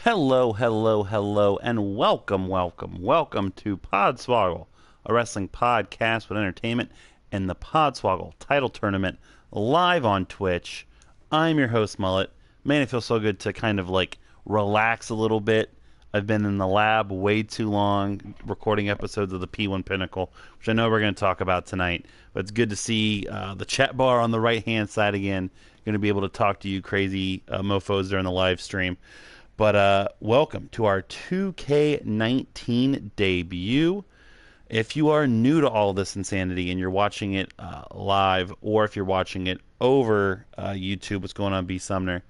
Hello, hello, hello, and welcome to Podswoggle, a wrestling podcast with entertainment and the Podswoggle title tournament live on Twitch. I'm your host, Mullet. Man, it feels so good to kind of like relax a little bit. I've been in the lab way too long recording episodes of the P1 Pinnacle, which I know we're going to talk about tonight. But it's good to see the chat bar on the right-hand side again. Going to be able to talk to you crazy mofos during the live stream. But welcome to our 2K19 debut. If you are new to all this insanity and you're watching it live, or if you're watching it over YouTube, what's going on, B. Sumner?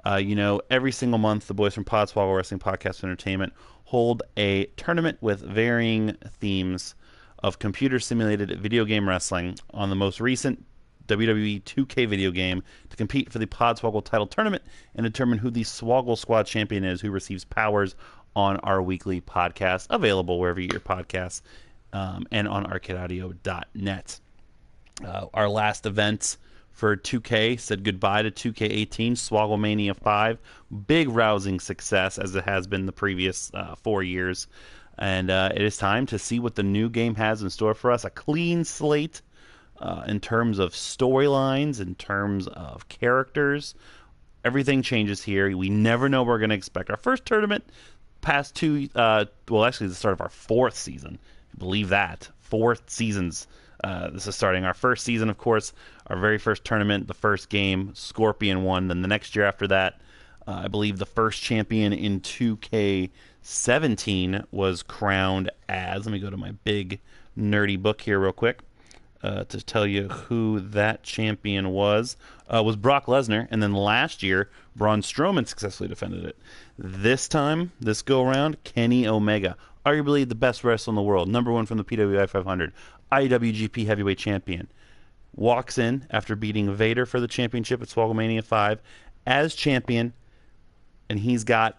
Every single month, the boys from Podswoggle Wrestling Podcast Entertainment hold a tournament with varying themes of computer-simulated video game wrestling on the most recent WWE 2K video game to compete for the Podswoggle title tournament and determine who the Swoggle Squad champion is, who receives powers on our weekly podcast, available wherever you get your podcasts, and on arcadeaudio.net. Our last event for 2K said goodbye to 2K18, Swoggle Mania 5. Big rousing success, as it has been the previous 4 years. And it is time to see what the new game has in store for us. A clean slate in terms of storylines, in terms of characters. Everything changes here. We never know what we're going to expect. Our first tournament, past two, actually the start of our fourth season. Believe that. 4 seasons. This is starting our first season, of course. Our very first tournament, the first game, Scorpion won. Then the next year after that, I believe the first champion in 2K17 was crowned as, let me go to my big nerdy book here real quick to tell you who that champion was Brock Lesnar. And then last year, Braun Strowman successfully defended it. This time, this go around, Kenny Omega, arguably the best wrestler in the world, number 1 from the PWI 500, IWGP Heavyweight Champion, walks in after beating Vader for the championship at Swogglemania 5 as champion, and he's got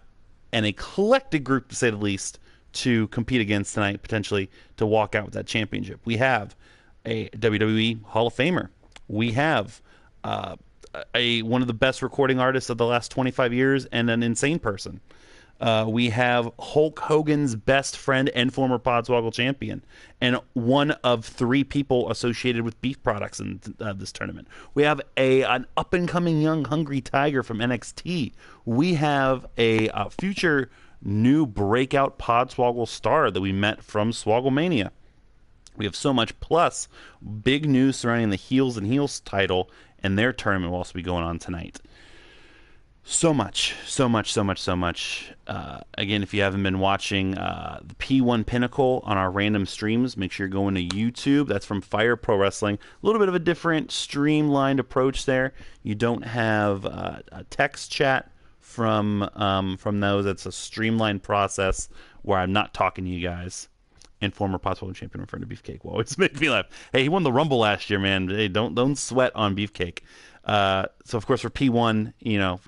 an eclectic group, to say the least, to compete against tonight, potentially, to walk out with that championship. We have a WWE Hall of Famer. We have one of the best recording artists of the last 25 years and an insane person. We have Hulk Hogan's best friend and former Podswoggle champion, and one of 3 people associated with beef products in this tournament. We have an up-and-coming young hungry tiger from NXT. We have a future new breakout Podswoggle star that we met from Swogglemania. We have so much, plus big news surrounding the Heels and Heels title, and their tournament will also be going on tonight. So much. Again, if you haven't been watching the P1 Pinnacle on our random streams, make sure you're going to YouTube. That's from Fire Pro Wrestling. A little bit of a different streamlined approach there. You don't have a text chat from those. It's a streamlined process where I'm not talking to you guys. And former Podswoggle champion referring to Beefcake will always make me laugh. Hey, he won the Rumble last year, man. Hey, don't sweat on Beefcake. So, of course, for P1,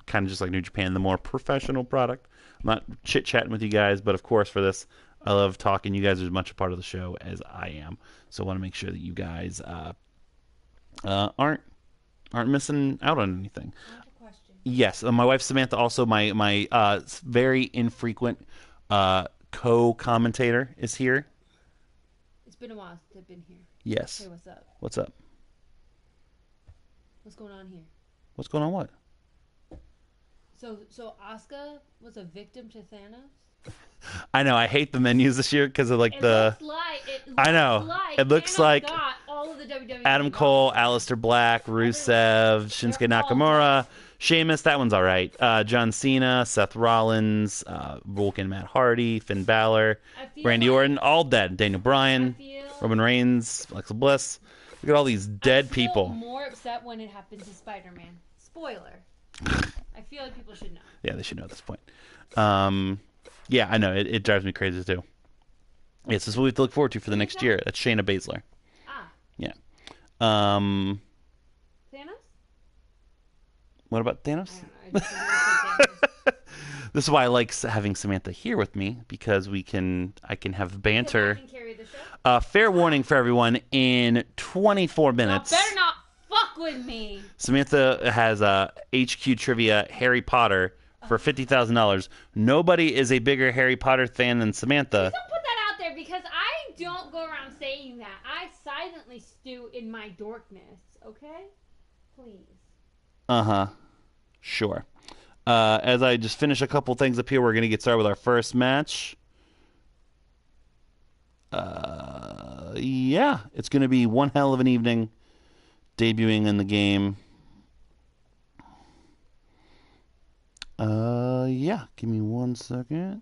kind of just like New Japan, the more professional product. I'm not chit-chatting with you guys, but, of course, for this, I love talking. You guys are as much a part of the show as I am. So I want to make sure that you guys aren't missing out on anything. Yes, my wife Samantha, also my very infrequent co-commentator, is here. It's been a while since I've been here. Yes. Hey, what's up? What's up? What's going on here? What's going on? What? So Asuka was a victim to Thanos? I know. I hate the menus this year because of like the. I know. It looks like got all of the WWE Adam Cole, Aleister Black, Rusev, Shinsuke Nakamura, Sheamus. That one's all right. John Cena, Seth Rollins, Vulcan, Matt Hardy, Finn Balor, Randy Orton, all dead. Daniel Bryan, Roman Reigns, Alexa Bliss. Look at all these dead people. I'm more upset when it happened to Spider-Man. Spoiler. I feel like people should know. Yeah, they should know at this point. Yeah, I know. It drives me crazy too. Yes, this is what we have to look forward to for the next year. That's Shayna Baszler. Ah. Yeah. Thanos? What about Thanos? I don't know. Thanos. This is why I like having Samantha here with me, because I can have banter. I can carry the show. Fair warning for everyone, in 24 minutes. Y'all better not fuck with me. Samantha has HQ trivia Harry Potter for $50,000. Nobody is a bigger Harry Potter fan than Samantha. Don't put that out there because I don't go around saying that. I silently stew in my dorkness, okay? Please. Uh-huh. Sure. As I just finish a couple things up here, we're going to get started with our first match. Yeah, it's going to be one hell of an evening debuting in the game. Yeah, give me 1 second.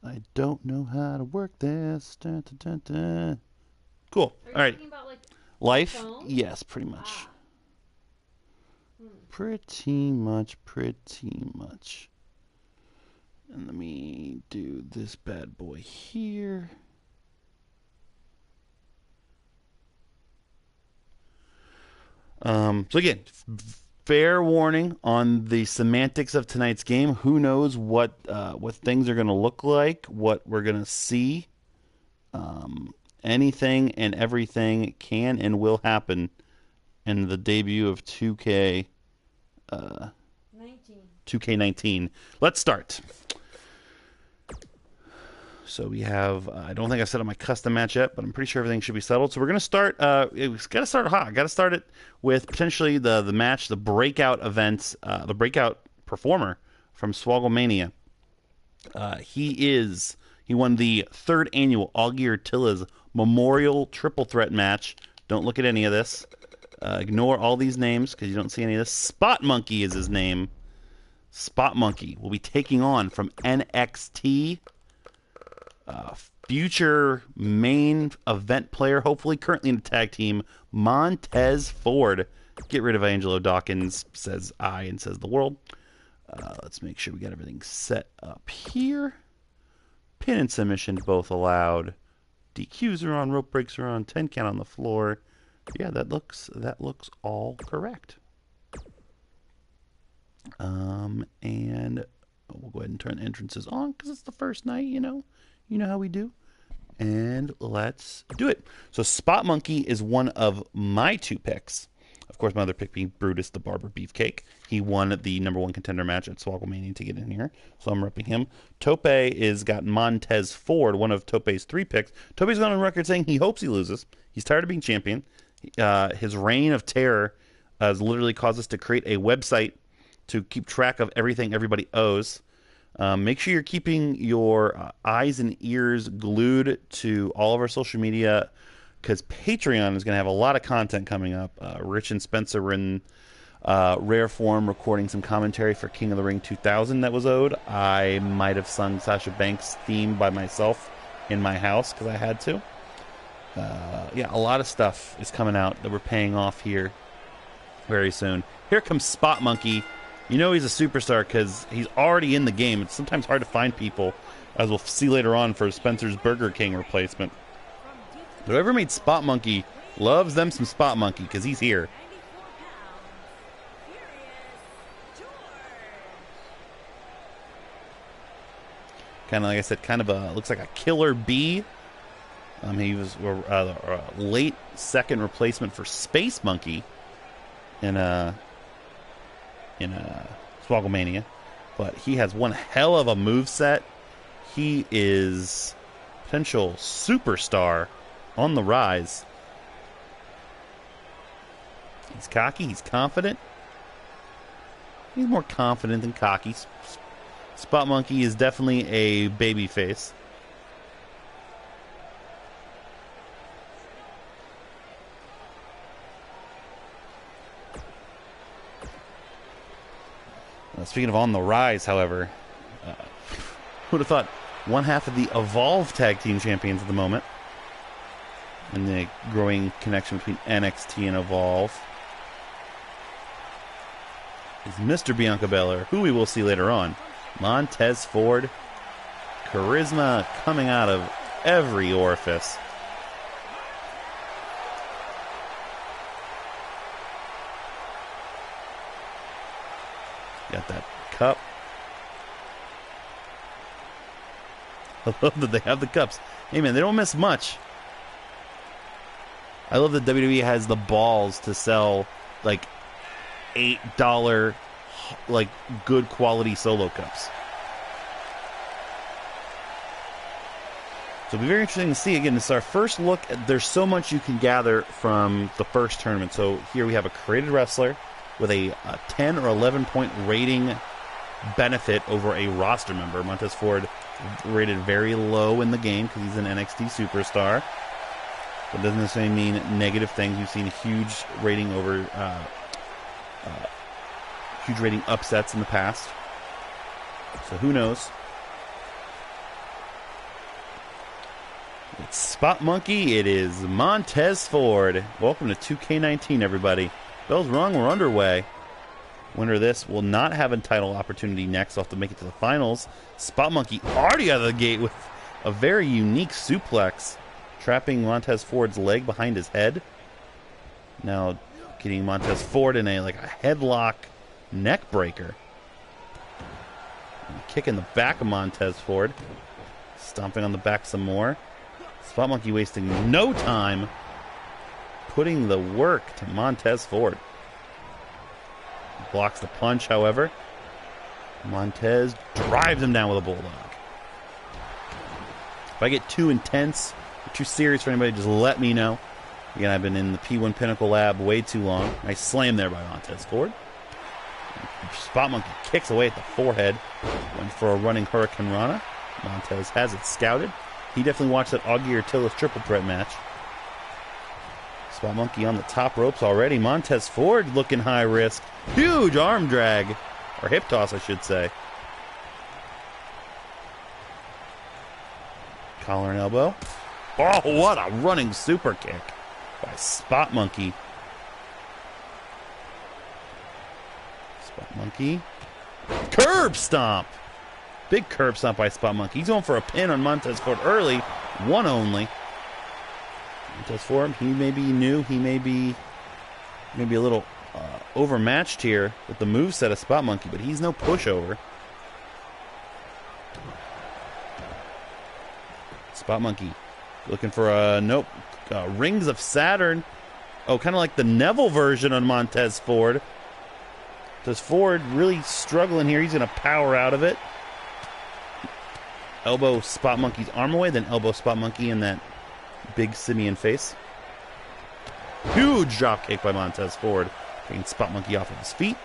I don't know how to work this. Dun, dun, dun, dun. Cool. All right. Talking about, like, Life? phone? Yes, pretty much. Ah. Pretty much. And let me do this bad boy here. So again, fair warning on the semantics of tonight's game. Who knows what things are going to look like, what we're going to see. Anything and everything can and will happen in the debut of 2K19. Let's start. So we have, I don't think I've set up my custom match yet, but I'm pretty sure everything should be settled. So we're going to start, we've got to start hot. Got to start it with potentially the match, the breakout event, the breakout performer from Swogglemania. He won the 3rd annual Augie Ortiz Memorial Triple Threat match. Don't look at any of this. Ignore all these names because you don't see any of this. Spot Monkey is his name. Spot Monkey will be taking on from NXT, future main event player, hopefully currently in the tag team, Montez Ford. Get rid of Angelo Dawkins, says I and says the world. Let's make sure we got everything set up here. Pin and submission both allowed. DQs are on, rope breaks are on, 10 count on the floor. Yeah, that looks all correct. And we'll go ahead and turn entrances on because it's the first night, you know how we do. And let's do it. So Spot Monkey is one of my 2 picks. Of course, my other pick being Brutus, the Barber Beefcake. He won the #1 contender match at Swogglemania to get in here, so I'm repping him. Tope is got Montez Ford, one of Tope's 3 picks. Tope's gone on record saying he hopes he loses. He's tired of being champion. His reign of terror has literally caused us to create a website to keep track of everything everybody owes. Make sure you're keeping your eyes and ears glued to all of our social media because Patreon is going to have a lot of content coming up. Rich and Spencer were in rare form recording some commentary for King of the Ring 2000 that was owed. I might have sung Sasha Banks' theme by myself in my house because I had to. Yeah, a lot of stuff is coming out that we're paying off here very soon. Here comes Spot Monkey. You know he's a superstar because he's already in the game. It's sometimes hard to find people, as we'll see later on for Spencer's Burger King replacement. Whoever made Spot Monkey loves them some Spot Monkey because he's here. Kind of like I said, looks like a killer bee. He was a late second replacement for Space Monkey in Swogglemania, but he has one hell of a moveset. He is potential superstar on the rise. He's cocky. He's confident. He's more confident than cocky. Spot Monkey is definitely a baby face. Speaking of on the rise, however, who would have thought one half of the Evolve Tag Team Champions at the moment, and the growing connection between NXT and Evolve, is Mr. Bianca Belair, who we will see later on. Montez Ford, charisma coming out of every orifice. Got that cup. I love that they have the cups. Hey man, they don't miss much. I love that WWE has the balls to sell like $8 like good quality solo cups. So it'll be very interesting to see. Again, this is our first look. There's so much you can gather from the first tournament. So here we have a created wrestler with a 10 or 11 point rating benefit over a roster member. Montez Ford rated very low in the game because he's an NXT superstar. But doesn't necessarily mean negative things. We've seen huge rating over huge rating upsets in the past. So who knows? It's Spot Monkey. It is Montez Ford. Welcome to 2K19, everybody. Bell's rung. We're underway. Winner of this will not have a title opportunity next. They'll have to make it to the finals. Spot Monkey already out of the gate with a very unique suplex, trapping Montez Ford's leg behind his head. Now getting Montez Ford in a headlock neck breaker. Kick in the back of Montez Ford. Stomping on the back some more. Spot Monkey wasting no time putting the work to Montez Ford. Blocks the punch, however. Montez drives him down with a bulldog. If I get too intense or too serious for anybody, just let me know. Again, I've been in the P1 Pinnacle Lab way too long. Nice slam there by Montez Ford. Spot Monkey kicks away at the forehead. Went for a running Hurricane Rana. Montez has it scouted. He definitely watched that Augie Ortiz triple threat match. Spot Monkey on the top ropes already. Montez Ford looking high risk. Huge arm drag. Or hip toss, I should say. Collar and elbow. Oh, what a running super kick by Spot Monkey. Spot Monkey. Curb stomp. Big curb stomp by Spot Monkey. He's going for a pin on Montez Ford early. One only. Montez Ford, he may be new. He may be a little overmatched here with the moveset of Spot Monkey, but he's no pushover. Spot Monkey looking for a nope. Rings of Saturn. Oh, kind of like the Neville version on Montez Ford. Montez Ford really struggling here. He's going to power out of it. Elbow Spot Monkey's arm away, then elbow Spot Monkey in that big simian face. Huge drop kick by Montez Ford, taking Spot Monkey off of his feet.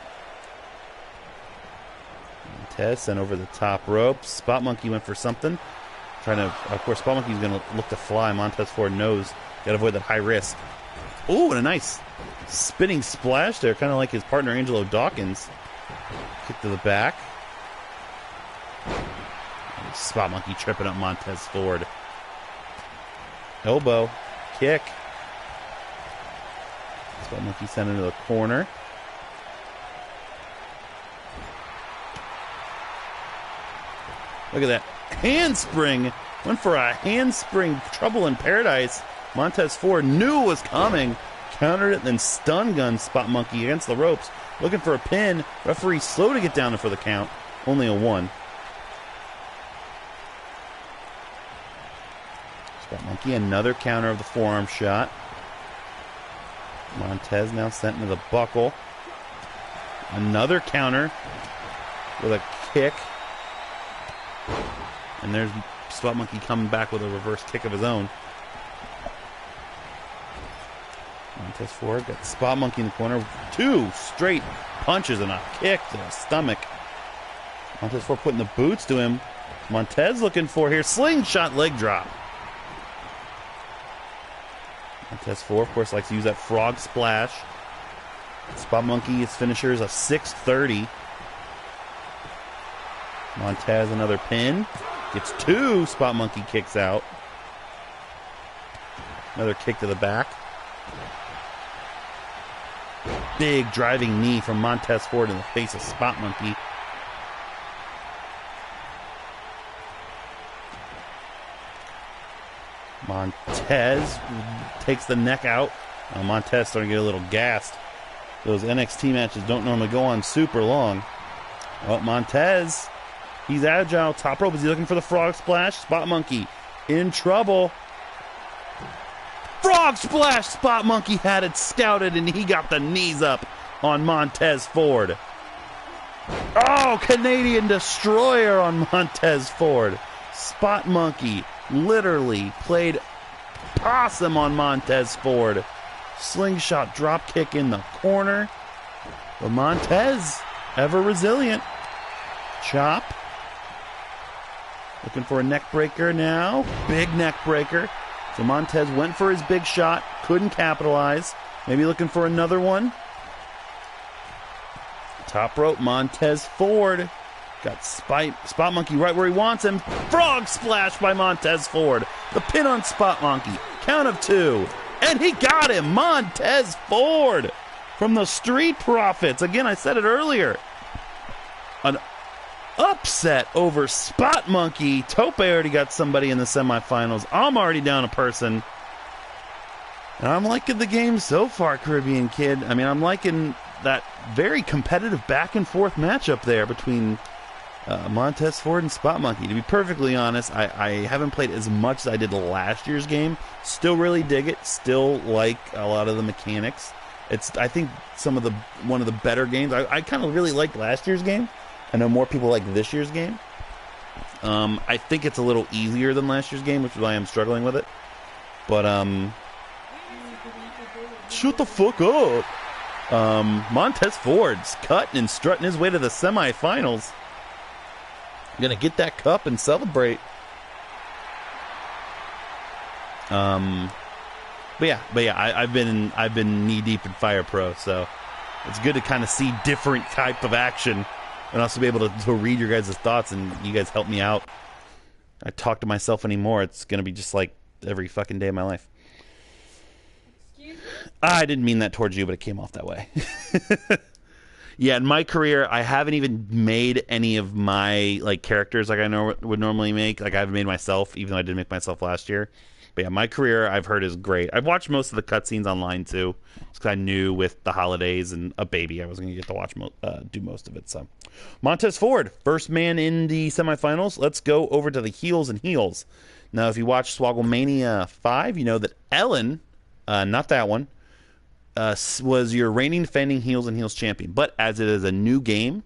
Montez sent over the top rope. Spot Monkey went for something. Of course, Spot Monkey's going to look to fly. Montez Ford knows. Got to avoid that high risk. Ooh, and a nice spinning splash there, kind of like his partner Angelo Dawkins. Kick to the back. Spot Monkey tripping up Montez Ford. Elbow. Kick. Spot Monkey sent into the corner. Look at that. Handspring. Went for a handspring. Trouble in paradise. Montez Ford knew it was coming. Countered it, then stun gun Spot Monkey against the ropes. Looking for a pin. Referee slow to get down for the count. Only a 1. Spot Monkey, another counter of the forearm shot. Montez now sent into the buckle. Another counter with a kick. And there's Spot Monkey coming back with a reverse kick of his own. Montez Ford got Spot Monkey in the corner. 2 straight punches and a kick to the stomach. Montez Ford putting the boots to him. Montez looking for here. Slingshot leg drop. Montez Ford, of course, likes to use that frog splash. Spot Monkey, his finisher is a 630. Montez, another pin. Gets 2. Spot Monkey kicks out. Another kick to the back. Big driving knee from Montez Ford in the face of Spot Monkey. Montez takes the neck out. Montez starting to get a little gassed. Those NXT matches don't normally go on super long. Oh, Montez, he's agile. Top rope, is he looking for the frog splash? Spot Monkey in trouble. Frog splash! Spot Monkey had it scouted, and he got the knees up on Montez Ford. Oh, Canadian Destroyer on Montez Ford. Spot Monkey literally played possum on Montez Ford. Slingshot drop kick in the corner. But Montez, ever resilient. Chop. Looking for a neck breaker now. Big neck breaker. So Montez went for his big shot. Couldn't capitalize. Maybe looking for another one. Top rope, Montez Ford. Got Spot Monkey right where he wants him. Frog splash by Montez Ford. The pin on Spot Monkey. Count of 2. And he got him. Montez Ford from the Street Profits. Again, I said it earlier. An upset over Spot Monkey. Tope already got somebody in the semifinals. I'm already down a person. And I'm liking the game so far, Caribbean Kid. I mean, I'm liking that very competitive back and forth matchup there between Montez Ford and Spot Monkey. To be perfectly honest, I haven't played as much as I did last year's game. Still really dig it. Still like a lot of the mechanics. It's, I think, one of the better games. I kind of really liked last year's game. I know more people like this year's game. I think it's a little easier than last year's game, which is why I'm struggling with it. But, shut the fuck up. Montez Ford's cutting and strutting his way to the semifinals. Gonna get that cup and celebrate. But yeah, I've been knee deep in Fire Pro, so it's good to kind of see different type of action and also be able to read your guys' thoughts, and you guys help me out. I talk to myself anymore. It's gonna be just like every fucking day of my life. Excuse me? I didn't mean that towards you, but it came off that way. Yeah, in my career, I haven't even made any of my characters like I would normally make. Like I haven't made myself, even though I did make myself last year. But yeah, my career I've heard is great. I've watched most of the cutscenes online too, because I knew with the holidays and a baby, I was going to get to watch do most of it. So, Montez Ford, first man in the semifinals. Let's go over to the heels and heels. Now, if you watch Swogglemania 5, you know that Ellen, not that one, was your reigning defending heels and heels champion. But as it is a new game,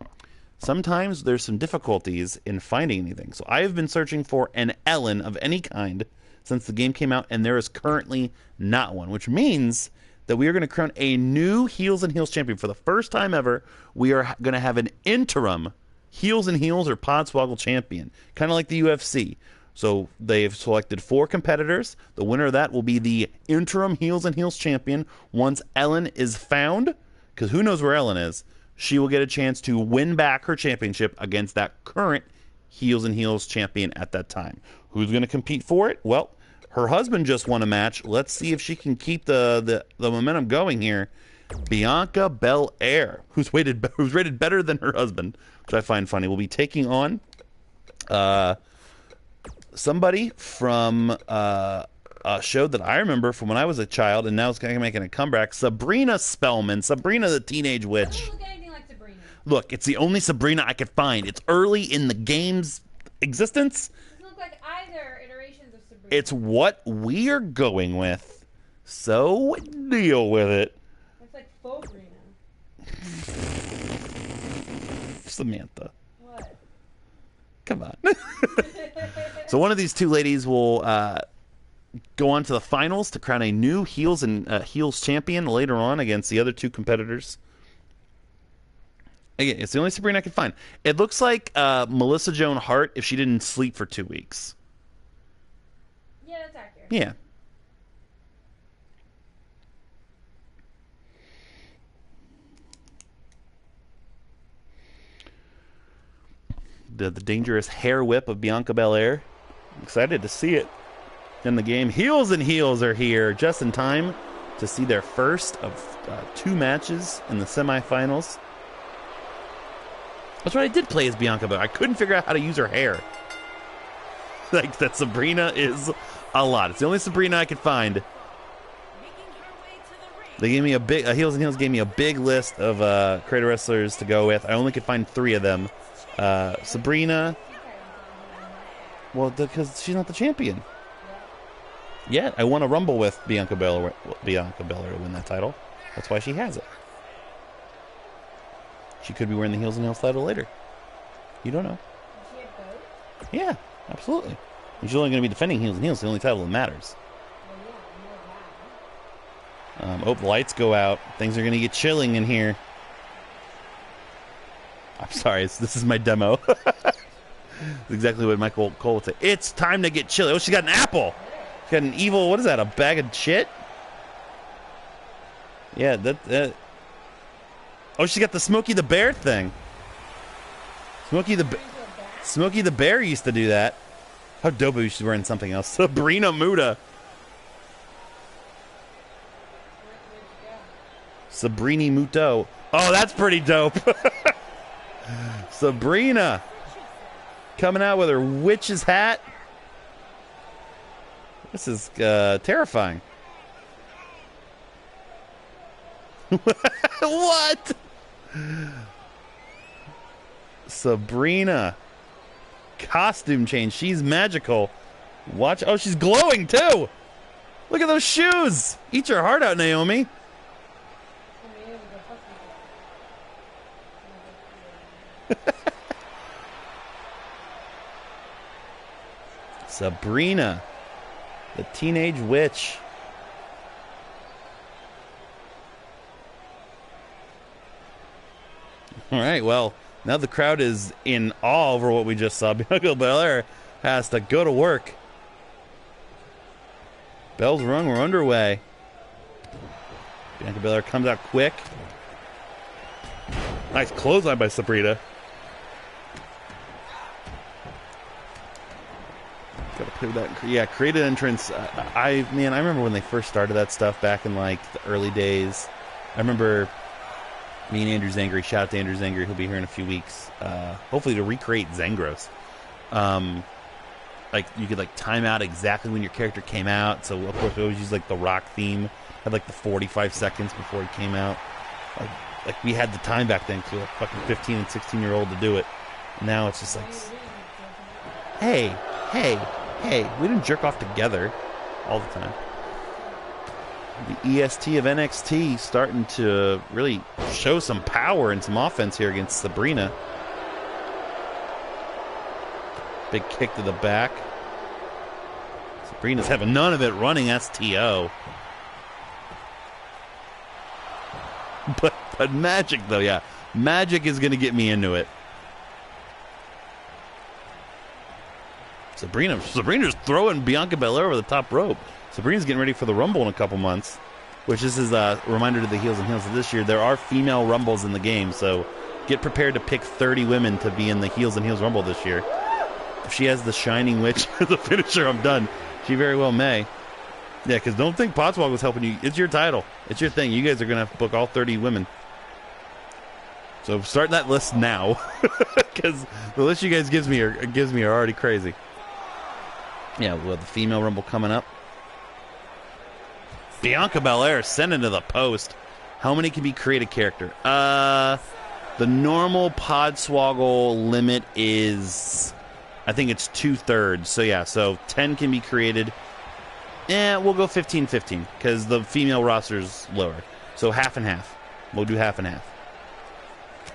sometimes there's some difficulties in finding anything. So I have been searching for an Ellen of any kind since the game came out, and there is currently not one, which means that we are going to crown a new heels and heels champion. For the first time ever, we are going to have an interim heels and heels or Podswoggle champion, kind of like the UFC. So they've selected 4 competitors. The winner of that will be the interim heels and heels champion. Once Ellen is found, because who knows where Ellen is, she will get a chance to win back her championship against that current heels and heels champion at that time. Who's going to compete for it? Well, her husband just won a match. Let's see if she can keep the momentum going here. Bianca Belair, who's rated better than her husband, which I find funny, will be taking on somebody from a show that I remember from when I was a child, and now it's kind of making a comeback. Sabrina Spellman. Sabrina the Teenage Witch. Doesn't look anything like Sabrina. Look, it's the only Sabrina I could find. It's early in the game's existence. Doesn't look like either iterations of Sabrina. It's what we are going with. So deal with it. It's like faux Brina. Samantha. What? Come on. So one of these two ladies will go on to the finals to crown a new heels and heels champion later on against the other 2 competitors. Again, it's the only Sabrina I can find. It looks like Melissa Joan Hart if she didn't sleep for 2 weeks. Yeah, that's accurate. Yeah. The dangerous hair whip of Bianca Belair. Excited to see it in the game. Heels and heels are here just in time to see their first of 2 matches in the semifinals. That's what I did play as Bianca Belair. I couldn't figure out how to use her hair. Like, that Sabrina is a lot. It's the only Sabrina I could find. They gave me Heels and Heels gave me a big list of creator wrestlers to go with. I only could find 3 of them. Sabrina. Well, because she's not the champion. Yeah, I won a Rumble with Bianca Belair to win that title. That's why she has it. She could be wearing the Heels and Heels title later. You don't know. Does she have both? Yeah, absolutely. And she's only going to be defending Heels and Heels, the only title that matters. Well, yeah, I know that. Oh, the lights go out. Things are going to get chilling in here. I'm sorry, this is my demo. That's exactly what Michael Cole would say. It's time to get chilly. Oh, she got an apple. She got an evil, what is that, a bag of shit? Yeah, that. Oh, she got the Smokey the Bear thing. Smokey the Bear used to do that. How dope if she's wearing something else. Sabrina Muda. Sabrini Muto. Oh, that's pretty dope. Sabrina coming out with her witch's hat. This is terrifying. What? Sabrina. Costume change. She's magical. Watch. Oh, she's glowing too. Look at those shoes. Eat your heart out, Naomi. Sabrina, the teenage witch. All right, well, now the crowd is in awe over what we just saw. Bianca Belair has to go to work. Bells rung, we're underway. Bianca Belair comes out quick. Nice clothesline by Sabrina. Gotta play with that. Yeah, creative entrance. I remember when they first started that stuff back in like the early days. I remember me and Andrew Zangri. Shout out to Andrew Zangri. He'll be here in a few weeks. Hopefully to recreate Zangros. Like you could like time out exactly when your character came out. So of course we always use like the Rock theme. Had like the 45 seconds before he came out. Like we had the time back then, so like fucking 15 and 16-year-old to do it. Now it's just like, hey, we didn't jerk off together all the time. The EST of NXT starting to really show some power and some offense here against Sabrina. Big kick to the back. Sabrina's having none of it running STO. But magic, though, yeah. Magic is going to get me into it. Sabrina's throwing Bianca Belair over the top rope. Sabrina's getting ready for the Rumble in a couple months, which this is a reminder to the Heels and Heels of this year. There are female Rumbles in the game, so get prepared to pick 30 women to be in the Heels and Heels Rumble this year. If she has the Shining Witch as a finisher, I'm done. She very well may. Yeah, because don't think Podswoggle was helping you. It's your title. It's your thing. You guys are going to have to book all 30 women. So start that list now, because the list you guys gives me are already crazy. Yeah, well, the female Rumble coming up. Bianca Belair sent into the post. How many can be created character? The normal Podswoggle limit is, I think it's 2/3. So yeah, so 10 can be created. We'll go 15-15 because the female roster's lower. So half and half. We'll do half and half.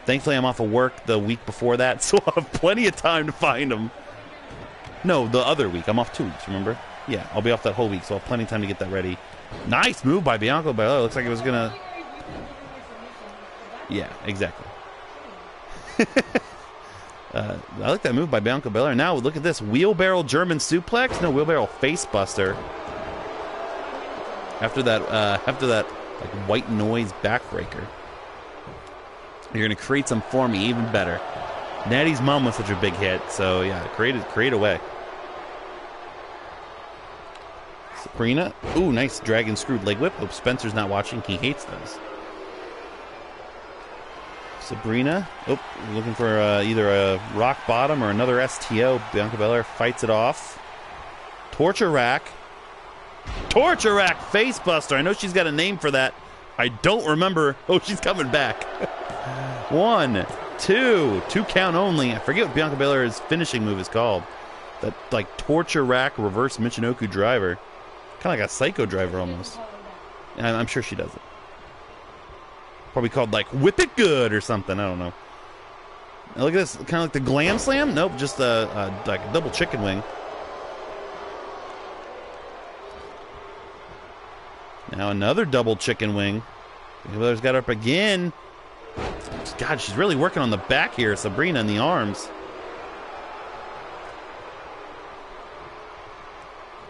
Thankfully, I'm off of work the week before that, so I'll have plenty of time to find them. No, the other week. I'm off 2 weeks, remember? Yeah, I'll be off that whole week, so I'll have plenty of time to get that ready. Nice move by Bianca Belair. Looks like it was going to... Yeah, exactly. I like that move by Bianca Belair. Now, look at this. Wheelbarrow German suplex? No, wheelbarrow face buster. After that like white noise backbreaker. You're going to create some for me even better. Natty's mom was such a big hit, so yeah, create away. Sabrina. Ooh, nice dragon screwed leg whip. Hope Spencer's not watching. He hates those. Sabrina. Oh, looking for either a rock bottom or another STO. Bianca Belair fights it off. Torture rack. Torture rack face buster. I know she's got a name for that. I don't remember. Oh, she's coming back. 1, 2 count only. I forget what Bianca Belair's finishing move is called. That like torture rack reverse Michinoku driver. Kind of like a psycho driver almost. And I'm sure she does it. Probably called like whip it good or something. I don't know. Now look at this, kind of like the glam slam. Nope, just like a double chicken wing. Now another double chicken wing. Bianca Belair's got her up again. God, she's really working on the back here, Sabrina, in the arms.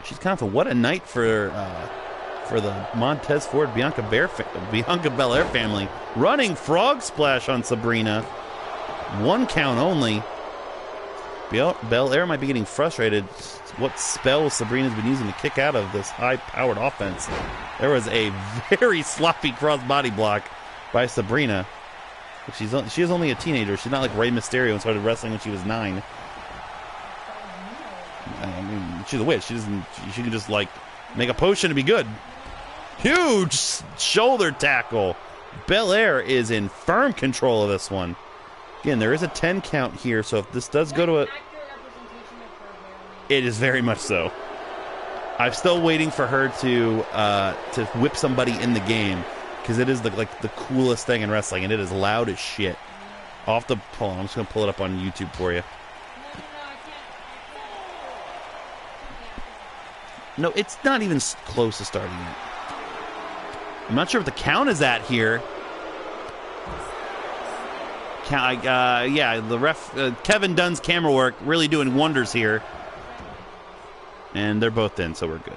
She's kind of what a night for the Montez Ford Bianca Belair family. Running frog splash on Sabrina. 1 count only. Belair might be getting frustrated. What spell Sabrina's been using to kick out of this high-powered offense. There was a very sloppy cross-body block by Sabrina. She is only a teenager. She's not like Rey Mysterio and started wrestling when she was 9. I mean, she's a witch. She can just like make a potion to be good. Huge shoulder tackle. Belair is in firm control of this one. Again, there is a 10 count here, so if this does go to a... It is very much so. I'm still waiting for her to whip somebody in the game, because it is the coolest thing in wrestling, and it is loud as shit. Hold on, I'm just going to pull it up on YouTube for you. No, it's not even close to starting yet. I'm not sure what the count is at here. Yeah, the ref, Kevin Dunn's camera work really doing wonders here. And they're both in, so we're good.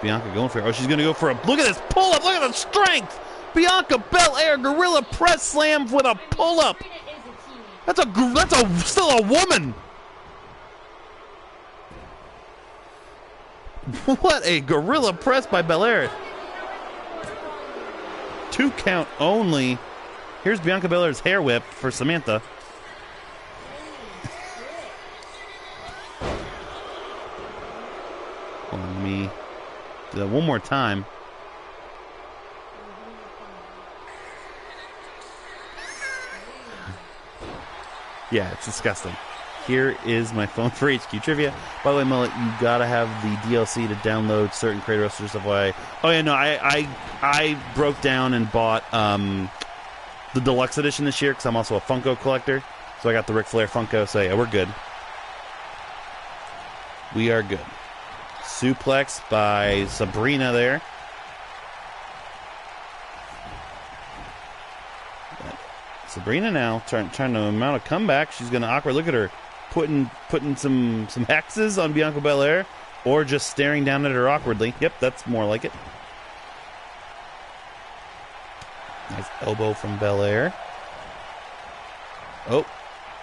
Bianca going for it. Oh, she's going to go for a... Look at this pull-up. Look at the strength. Bianca Belair gorilla press slam with a pull-up. That's still a woman. What a gorilla press by Belair. 2 count only. Here's Bianca Belair's hair whip for Samantha. Let me do that one more time. Yeah, it's disgusting. Here is my phone for HQ Trivia. By the way, Mullet, you gotta have the DLC to download certain creator wrestlers stuff. Oh yeah, no, I broke down and bought the deluxe edition this year because I'm also a Funko collector. So I got the Ric Flair Funko. So yeah, we're good. We are good. Suplex by Sabrina there. Sabrina now trying to mount a comeback. She's gonna awkward. Look at her putting some hexes on Bianca Belair, or just staring down at her awkwardly. Yep, that's more like it. Nice elbow from Belair. Oh,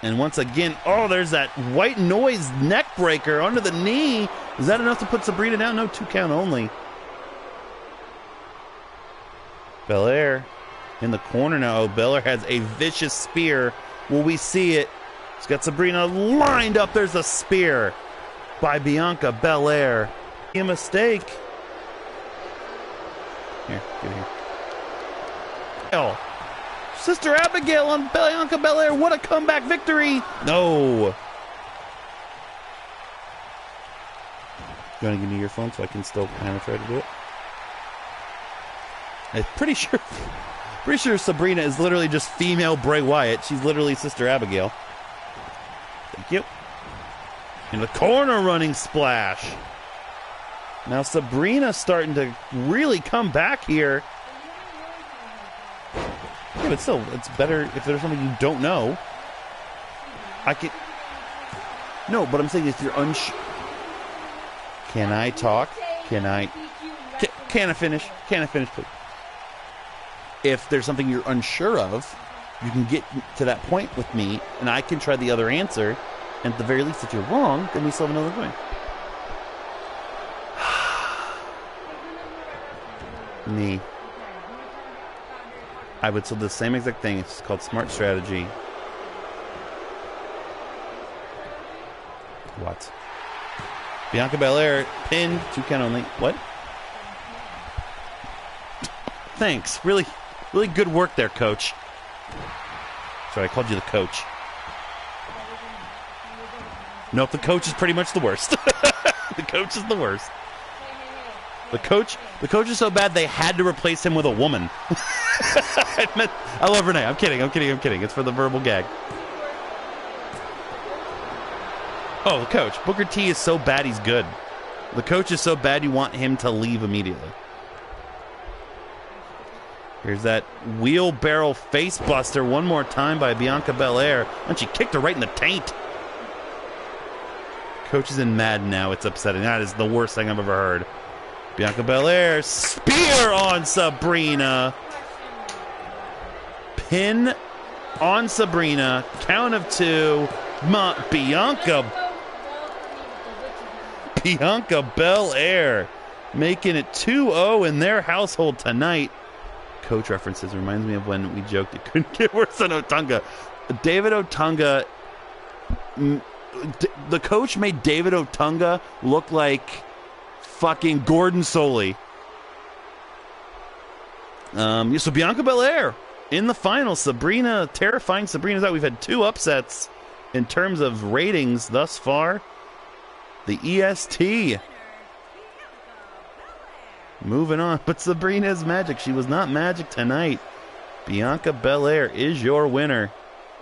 and once again, oh, there's that white noise neck breaker under the knee. Is that enough to put Sabrina down? No, 2 count only. Belair in the corner now. Oh, Belair has a vicious spear. Will we see it? She's got Sabrina lined up. There's a spear by Bianca Belair. A mistake. Here, get here. Oh, Sister Abigail on Bianca Belair. What a comeback victory. No. You want to give me your phone so I can still kind of try to do it? I'm pretty sure Sabrina is literally just female Bray Wyatt. She's literally Sister Abigail. Thank you. In the corner running splash. Now Sabrina's starting to really come back here. Yeah, but still, it's better if there's something you don't know. No, but I'm saying if you're unsure. Can I talk? Can I finish? Can I finish, please? If there's something you're unsure of, you can get to that point with me, and I can try the other answer. And at the very least, if you're wrong, then we still have another coin. Me. I would say the same exact thing. It's called smart strategy. What? Bianca Belair pinned, 2 count only. What? Thanks. Really good work there, coach. Sorry, I called you the coach. Nope, the coach is pretty much the worst. The coach is the worst. The coach is so bad they had to replace him with a woman. I love Renee. I'm kidding. It's for the verbal gag. Oh, the coach. Booker T is so bad he's good. The coach is so bad you want him to leave immediately. Here's that wheelbarrow facebuster one more time by Bianca Belair. And she kicked her right in the taint. Coach is in mad now. It's upsetting. That is the worst thing I've ever heard. Bianca Belair, spear on Sabrina. Pin on Sabrina. Count of 2. Bianca Belair making it 2-0 in their household tonight. Coach references reminds me of when we joked it couldn't get worse than Otunga. David Otunga, the coach made David Otunga look like fucking Gordon Soley. So Bianca Belair in the final. Sabrina, terrifying Sabrina's out. We've had 2 upsets in terms of ratings thus far. The EST. Moving on, but Sabrina's magic. She was not magic tonight. Bianca Belair is your winner.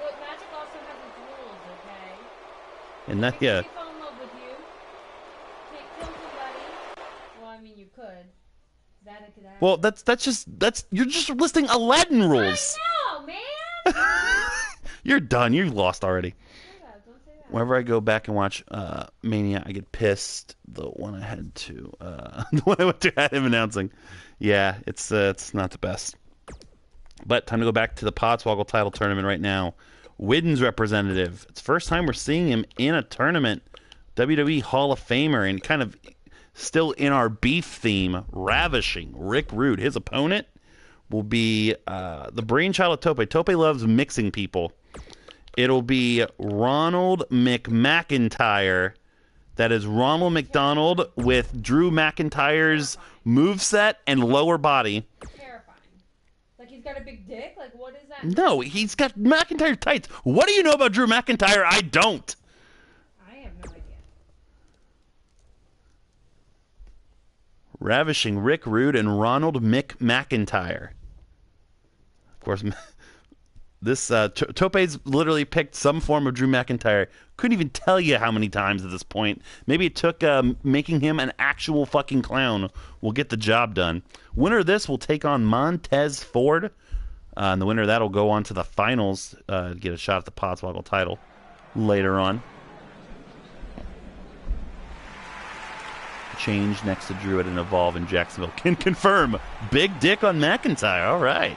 Look, magic also has its rules, okay? And that, yeah. If she fell in love with you, can't kill somebody. Well, I mean, you could. That could happen. Well, that's you're just listing Aladdin rules. I know, man. You're done. You've lost already. Don't say that. Whenever I go back and watch Mania, I get pissed. The one I had to, the one I went to had him announcing. Yeah, it's not the best. But time to go back to the Podswoggle title tournament right now. Widden's representative. It's the first time we're seeing him in a tournament. WWE Hall of Famer and kind of still in our beef theme, ravishing Rick Rude. His opponent will be the brainchild of Tope. Tope loves mixing people. It'll be Ronald McMcintyre. That is Ronald McDonald with Drew McIntyre's moveset and lower body. Terrifying. Like he's got a big dick? Like what is that? No, he's got McIntyre tights. What do you know about Drew McIntyre? I don't. I have no idea. Ravishing Rick Rude and Ronald McMcintyre. Of course, this Tope's literally picked some form of Drew McIntyre. Couldn't even tell you how many times at this point. Maybe it took making him an actual fucking clown will get the job done. Winner of this will take on Montez Ford. And the winner of that will go on to the finals, get a shot at the Podswoggle title later on. Change next to Drew at an Evolve in Jacksonville. Can confirm. Big dick on McIntyre. All right.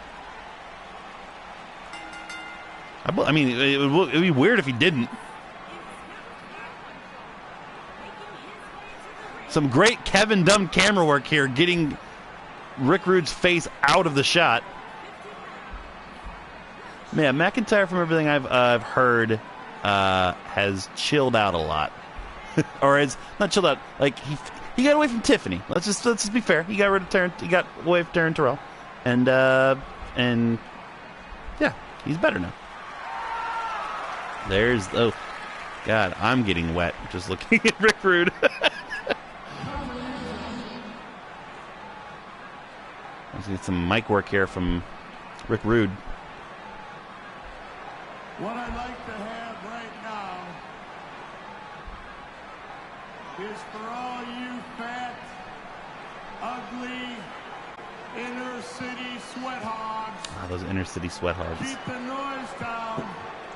I mean, it would be weird if he didn't. Some great Kevin Dunn camera work here, getting Rick Rude's face out of the shot. Man, McIntyre, from everything I've heard, has chilled out a lot, or has not chilled out. Like he got away from Tiffany. Let's just be fair. He got rid of Taryn. He got away from Taryn Terrell, and yeah, he's better now. There's oh God, I'm getting wet just looking at Rick Rude. Let's get some mic work here from Rick Rude. What I'd like to have right now is for all you fat, ugly, inner city sweat hogs. Ah, those inner city sweat hogs. Keep the noise down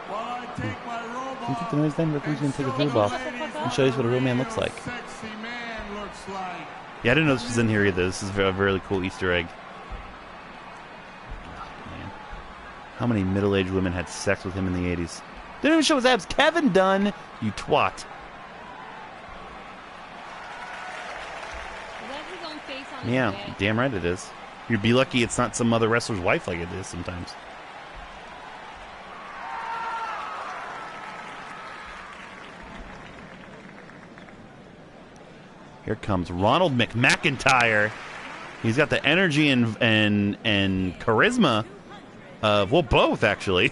while I take my robe Can you keep off. the noise down? Rick Rude's going to take his robe off and show us what a real man looks like. Sexy man looks like. Yeah, I didn't know this was in here either. This is a really cool Easter egg. Oh, man. How many middle-aged women had sex with him in the 80s? Didn't even show his abs. Kevin Dunn, you twat. Is that his own face on Yeah, his bed? damn right it is. You'd be lucky it's not some other wrestler's wife like it is sometimes. Here comes Ronald McMcintyre. He's got the energy and charisma of, well, both, actually.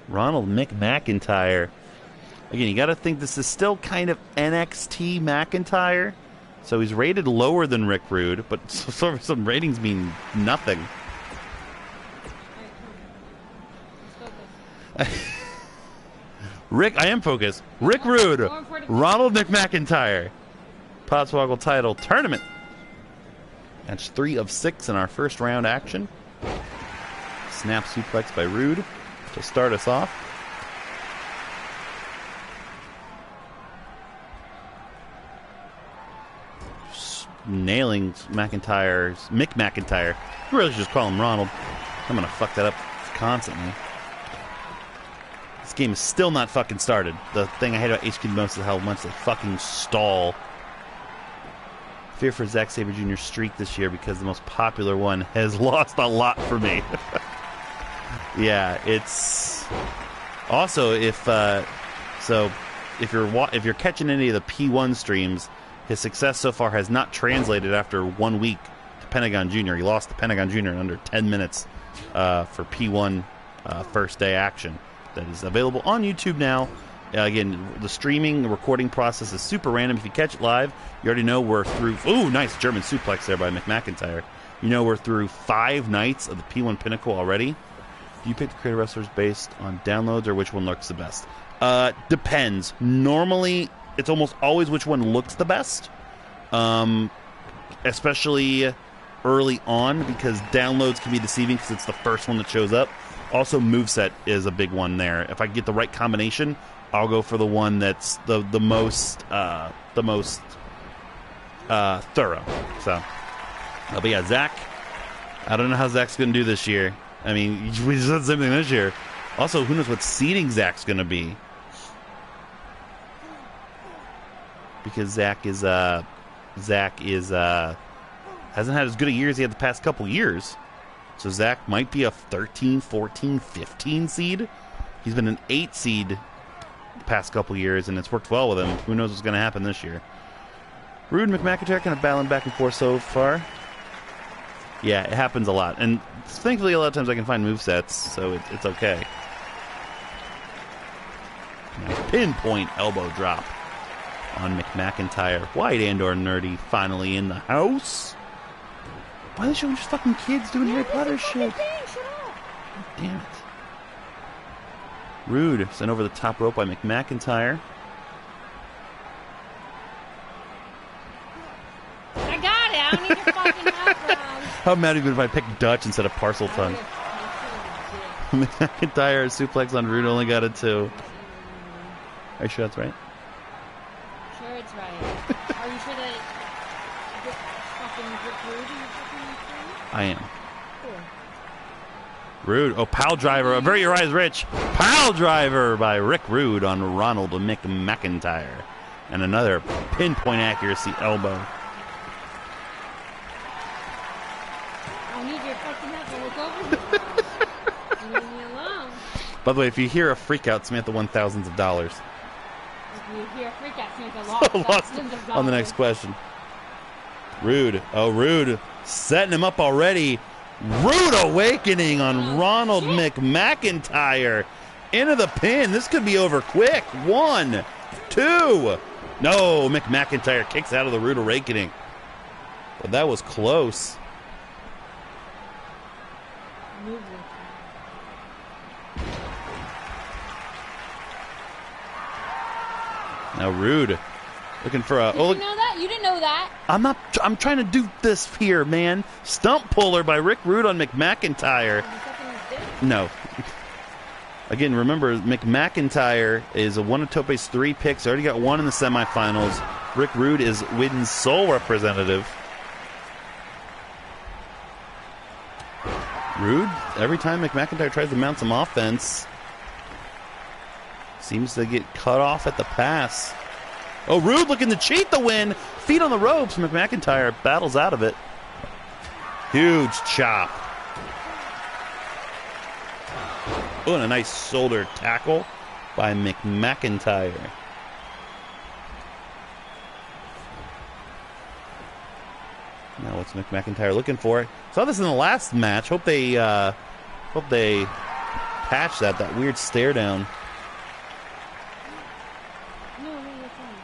Ronald McMcintyre. Again, you got to think this is still kind of NXT McIntyre. So he's rated lower than Rick Rude, but some ratings mean nothing. I am focused. Rick Rude, Ronald McMcintyre, Podswoggle title tournament. Match 3 of 6 in our first round action. Snap suplex by Rude to start us off. Nailing Mick McIntyre. I really should just call him Ronald. I'm gonna fuck that up constantly. This game is still not fucking started. The thing I hate about HQ the most is how much they fucking stall. Fear for Zack Sabre Jr.'s streak this year because the most popular one has lost a lot for me. Yeah, it's also if you're catching any of the P1 streams, his success so far has not translated after 1 week to Pentagon Jr. He lost to Pentagon Jr. in under 10 minutes for P1 first day action. That is available on YouTube now. Again, the streaming, the recording process is super random. If you catch it live, you already know we're through... Ooh, nice German suplex there by McMcintyre. You know we're through 5 nights of the P1 Pinnacle already. Do you pick the creator wrestlers based on downloads or which one looks the best? Depends. Normally, it's almost always which one looks the best. Especially early on, because downloads can be deceiving because it's the first one that shows up. Also, moveset is a big one there. If I get the right combination, I'll go for the one that's the most thorough. So, but yeah, Zach. I don't know how Zach's going to do this year. I mean, we just said the same thing this year. Also, who knows what seeding Zach's going to be? Because Zach hasn't had as good a year as he had the past couple years. So Zach might be a 13, 14, 15 seed. He's been an 8 seed the past couple years, and it's worked well with him. Who knows what's going to happen this year? Rude and McMcintyre kind of battling back and forth so far. Yeah, it happens a lot. And thankfully, a lot of times I can find movesets, so it's okay. Nice pinpoint elbow drop on McMcintyre. White and or nerdy finally in the house. Why are they showing just fucking kids doing Harry Potter shit? Damn it. Rude sent over the top rope by McMcintyre. I got it. I don't need your fucking background. How mad would you be if I picked Dutch instead of Parcel Tongue? McMcintyre suplex on Rude only got a 2. Are you sure that's right? Sure it's right. Are you sure that fucking Rude is I am. cool? Rude. Oh, pile driver. A very Uriah's Rich. Pile driver by Rick Rude on Ronald McMcintyre. And another pinpoint accuracy elbow. I need your fucking help to look over here. Leave me alone. By the way, if you hear a freak out, Samantha won thousands of dollars. If you hear a freak out, Samantha lost thousands of dollars. On the next question. Rude. Oh, Rude. Setting him up already. Rude awakening on Ronald McMcintyre. Into the pin. This could be over quick. 1, 2. No, McMcintyre kicks out of the Rude awakening. But that was close. Now Rude looking for a... Did you know that? You didn't know that. I'm trying to do this here, man. Stump puller by Rick Rude on McMcintyre. No. Again, remember, McMcintyre is a one of Tope's 3 picks. Already got 1 in the semifinals. Rick Rude is Widden's sole representative. Rude, every time McMcintyre tries to mount some offense, seems to get cut off at the pass. Oh, Rude looking to cheat the win. Feet on the ropes. McMcintyre battles out of it. Huge chop. Oh, and a nice shoulder tackle by McMcintyre. Now what's McMcintyre looking for? Saw this in the last match. Hope they patch that weird stare down. No, you're fine.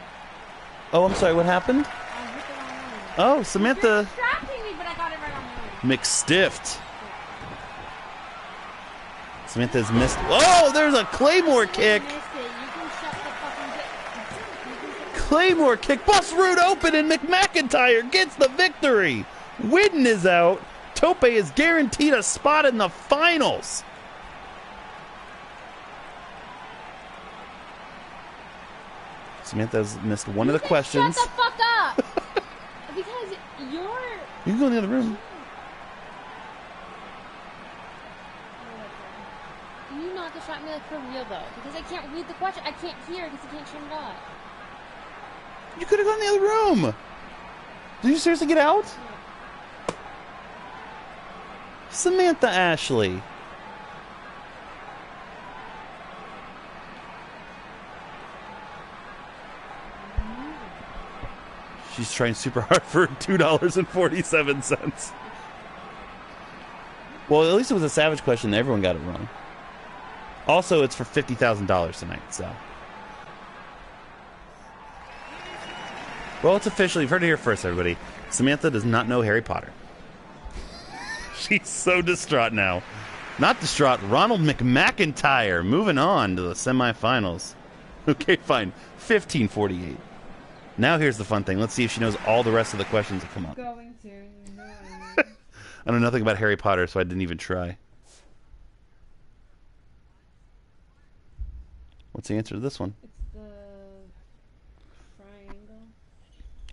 Oh, I'm sorry. What happened? I hit the wrong Oh, Samantha. You're distracting me, but I got it right on the way. McStiffed. Samantha's missed. Oh, there's a Claymore kick. You missed it. You can shut the fucking Claymore kick. Busts Root open, and McMcintyre gets the victory. Widden is out. Tope is guaranteed a spot in the finals. Samantha's missed one of the questions. Shut the fuck up! Because you're... You can go in the other room. Can you not distract me like for real though? Because I can't read the question. I can't hear because you can't turn it on. You could have gone in the other room. Did you seriously get out? Yeah. Samantha Ashley. She's trying super hard for $2.47. Well, at least it was a savage question. Everyone got it wrong. Also, it's for $50,000 tonight, so. Well, it's official. You've heard it here first, everybody. Samantha does not know Harry Potter. She's so distraught now. Not distraught. Ronald McMcintyre moving on to the semifinals. Okay, fine. 1548. Now here's the fun thing. Let's see if she knows all the rest of the questions that come up. Going to. No. I know nothing about Harry Potter, so I didn't even try. What's the answer to this one? It's the triangle.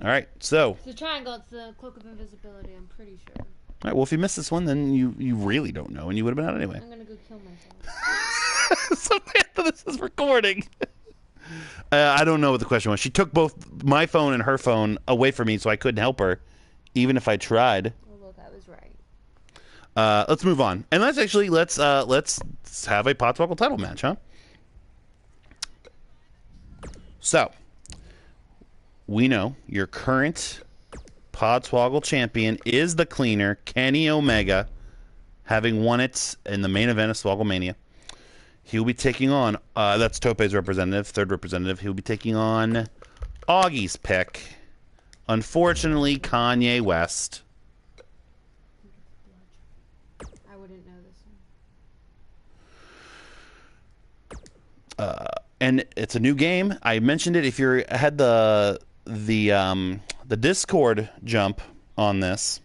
All right, so. It's the triangle. It's the cloak of invisibility. I'm pretty sure. All right, well, if you missed this one, then you really don't know, and you would have been out anyway. I'm gonna go kill myself. Samantha, this is recording. I don't know what the question was. She took both my phone and her phone away from me, so I couldn't help her, even if I tried. Oh, look, I was right. Let's move on, and let's have a Podswoggle title match, huh? So, we know your current Podswoggle champion is the cleaner, Kenny Omega, having won it in the main event of Swogglemania. He'll be taking on, that's Tope's representative, third representative. He'll be taking on Augie's pick. Unfortunately, Kanye West. I wouldn't know this one. And it's a new game. I mentioned it. If you had the Discord jump on this,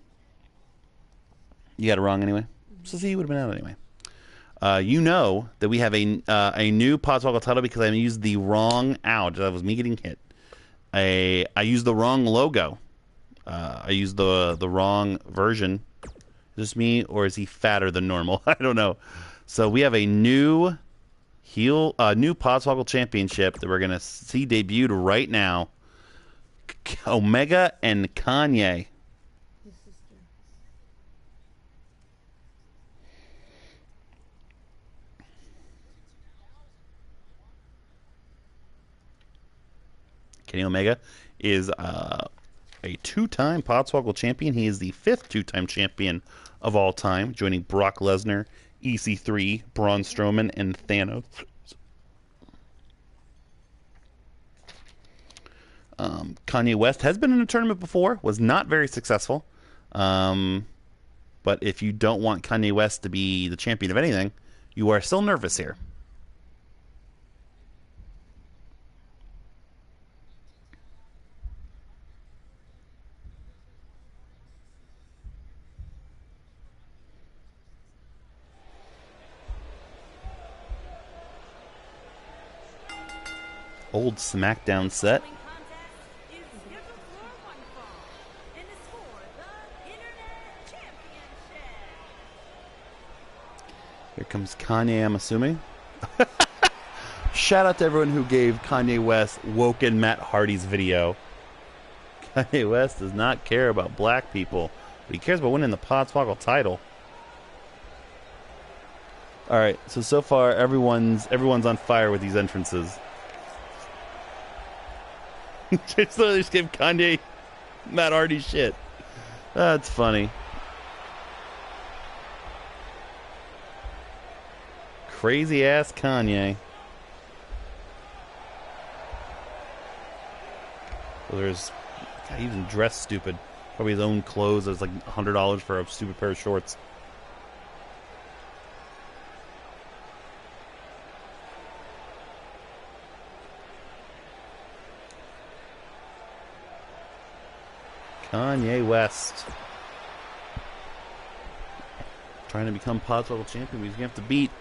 you got it wrong anyway. So see, you would have been out anyway. You know that we have a new Podswoggle title because I used the wrong out. That was me getting hit. I used the wrong logo. I used the wrong version. Is this me or is he fatter than normal? I don't know. So we have a new new Podswoggle championship that we're gonna see debuted right now. Omega and Kanye. His sister. Kenny Omega is a two-time Podswoggle champion. He is the fifth two-time champion of all time, joining Brock Lesnar, EC3, Braun Strowman, and Thanos. Kanye West has been in a tournament before, was not very successful. But if you don't want Kanye West to be the champion of anything, you are still nervous here. Old SmackDown set. Here comes Kanye, I'm assuming. Shout out to everyone who gave Kanye West Woken Matt Hardy's video. Kanye West does not care about black people, but he cares about winning the Podswoggle title. Alright, so far everyone's on fire with these entrances. Just give Kanye Matt Hardy shit. That's funny. Crazy ass Kanye. So there's, God, he even dressed stupid. Probably his own clothes. It was like $100 for a stupid pair of shorts. Kanye West. Trying to become Podswoggle champion. He's going to have to beat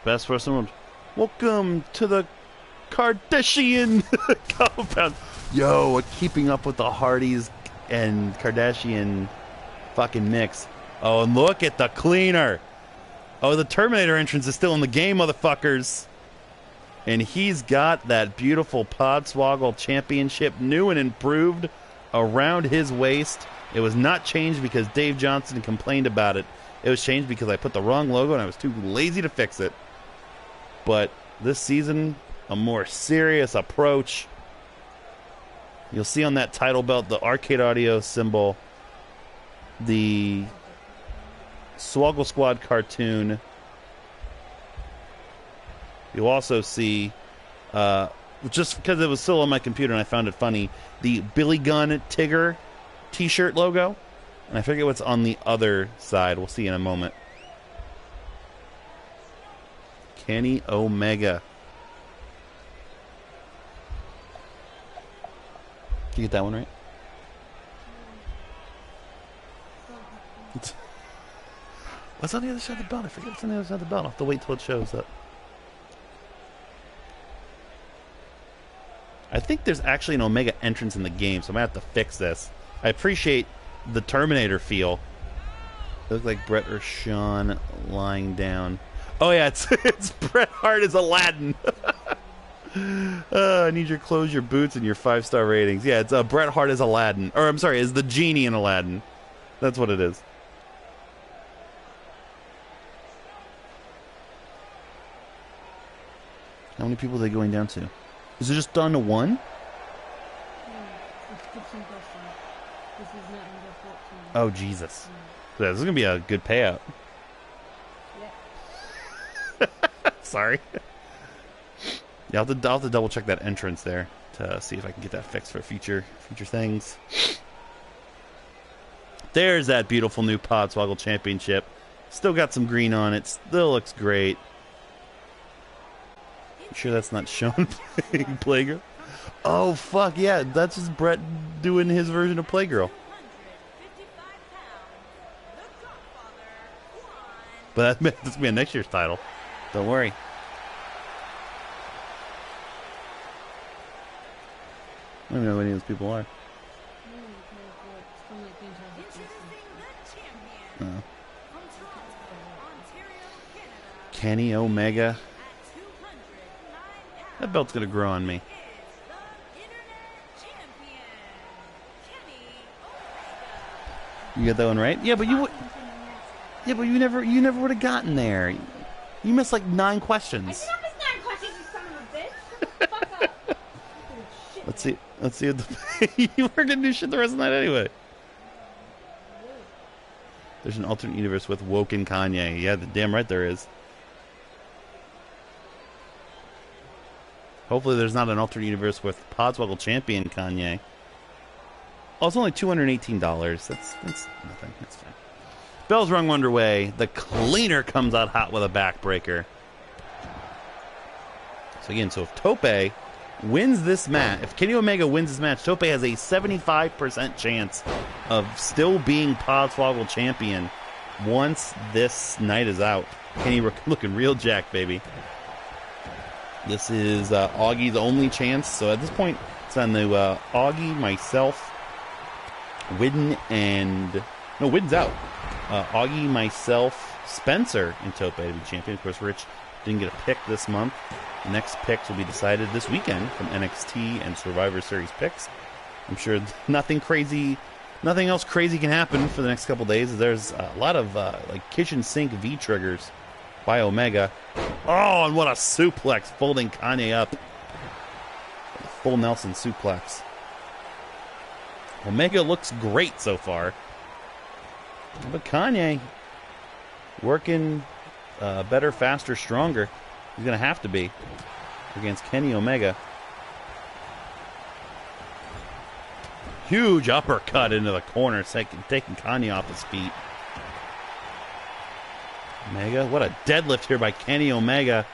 best wrestler. Welcome to the Kardashian compound. Yo, keeping up with the Hardys and Kardashian fucking mix. Oh, and look at the cleaner. Oh, the Terminator entrance is still in the game, motherfuckers. And he's got that beautiful Podswoggle championship, new and improved, around his waist. It was not changed because Dave Johnson complained about it. It was changed because I put the wrong logo and I was too lazy to fix it. But this season, a more serious approach. You'll see on that title belt the Arcade Audio symbol, the Swoggle Squad cartoon. You'll also see, just because it was still on my computer and I found it funny, the Billy Gunn Tigger t-shirt logo. And I forget what's on the other side. We'll see in a moment. Kenny Omega. Did you get that one right? What's on the other side of the belt? I forget what's on the other side of the belt. I'll have to wait till it shows up. I think there's actually an Omega entrance in the game, so I'm going to have to fix this. I appreciate the Terminator feel. It looks like Bret or Sean lying down. Oh, yeah, it's Bret Hart as Aladdin. I need your clothes, your boots, and your 5-star ratings. Yeah, it's Bret Hart as Aladdin. Or, I'm sorry, as the genie in Aladdin. That's what it is. How many people are they going down to? Is it just down to one? Oh, Jesus. Yeah, this is going to be a good payout. Yeah. Sorry. Yeah, I'll have to double check that entrance there to see if I can get that fixed for future things. There's that beautiful new Podswoggle Championship. Still got some green on it. Still looks great. You sure that's not Sean playing Playgirl? Oh, fuck, yeah. That's just Bret doing his version of Playgirl. But that's going to be a next year's title. Don't worry. I don't know who any of those people are. Oh. Kenny Omega. That belt's going to grow on me. You got that one right? Yeah, but you never would have gotten there. You missed like 9 questions. I did not miss 9 questions, you son of a bitch. Shut the fuck up. Let's see what you were gonna do shit the rest of the night anyway. There's an alternate universe with Woken Kanye. Yeah, damn right there is. Hopefully there's not an alternate universe with Podswoggle champion Kanye. Oh, it's only $218. That's nothing. That's fine. Bell's rung underway. The cleaner comes out hot with a backbreaker. So again, if Tope wins this match, if Kenny Omega wins this match, Tope has a 75% chance of still being Podswoggle champion once this night is out. Kenny looking real jacked, baby. This is Augie's only chance. So at this point, it's on the Augie, myself, Widden, and... No, Widden's out. Augie, myself, Spencer, and Tope to be champion. Of course, Rich didn't get a pick this month. The next picks will be decided this weekend from NXT and Survivor Series picks. I'm sure nothing else crazy can happen for the next couple days. There's a lot of like kitchen sink V triggers by Omega. Oh, and what a suplex, folding Kanye up. Full Nelson suplex. Omega looks great so far. But Kanye working better, faster, stronger. He's going to have to be against Kenny Omega. Huge uppercut into the corner, taking Kanye off his feet. Omega, what a deadlift here by Kenny Omega.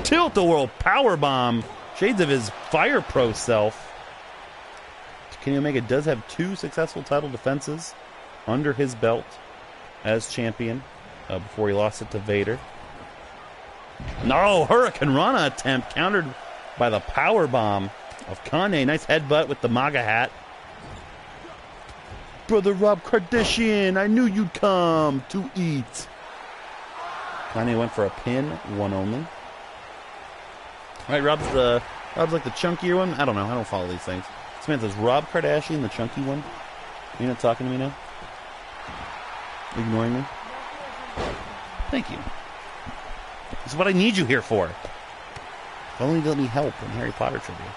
Tilt-a-whirl powerbomb. Shades of his Fire Pro self. Kenny Omega does have 2 successful title defenses under his belt as champion before he lost it to Vader. No, Hurricane Rana attempt countered by the powerbomb of Kanye. Nice headbutt with the MAGA hat. Brother Rob Kardashian, I knew you'd come to eat. Kanye went for a pin, 1 only. All right, Rob's like the chunkier one. I don't know. I don't follow these things. Samantha's Rob Kardashian, the chunky one. You're not talking to me now? Ignoring me? Thank you. This is what I need you here for. If only to let me help in Harry Potter trivia.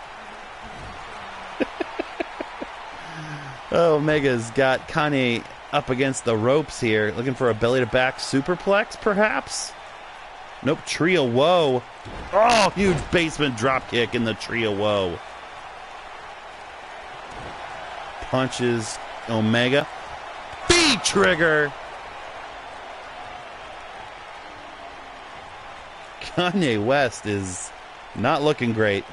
Oh, Omega's got Kanye up against the ropes here, looking for a belly-to-back superplex, perhaps? Nope, trio woe. Oh, huge basement dropkick in the trio woe. Punches Omega. B-trigger. Kanye West is not looking great.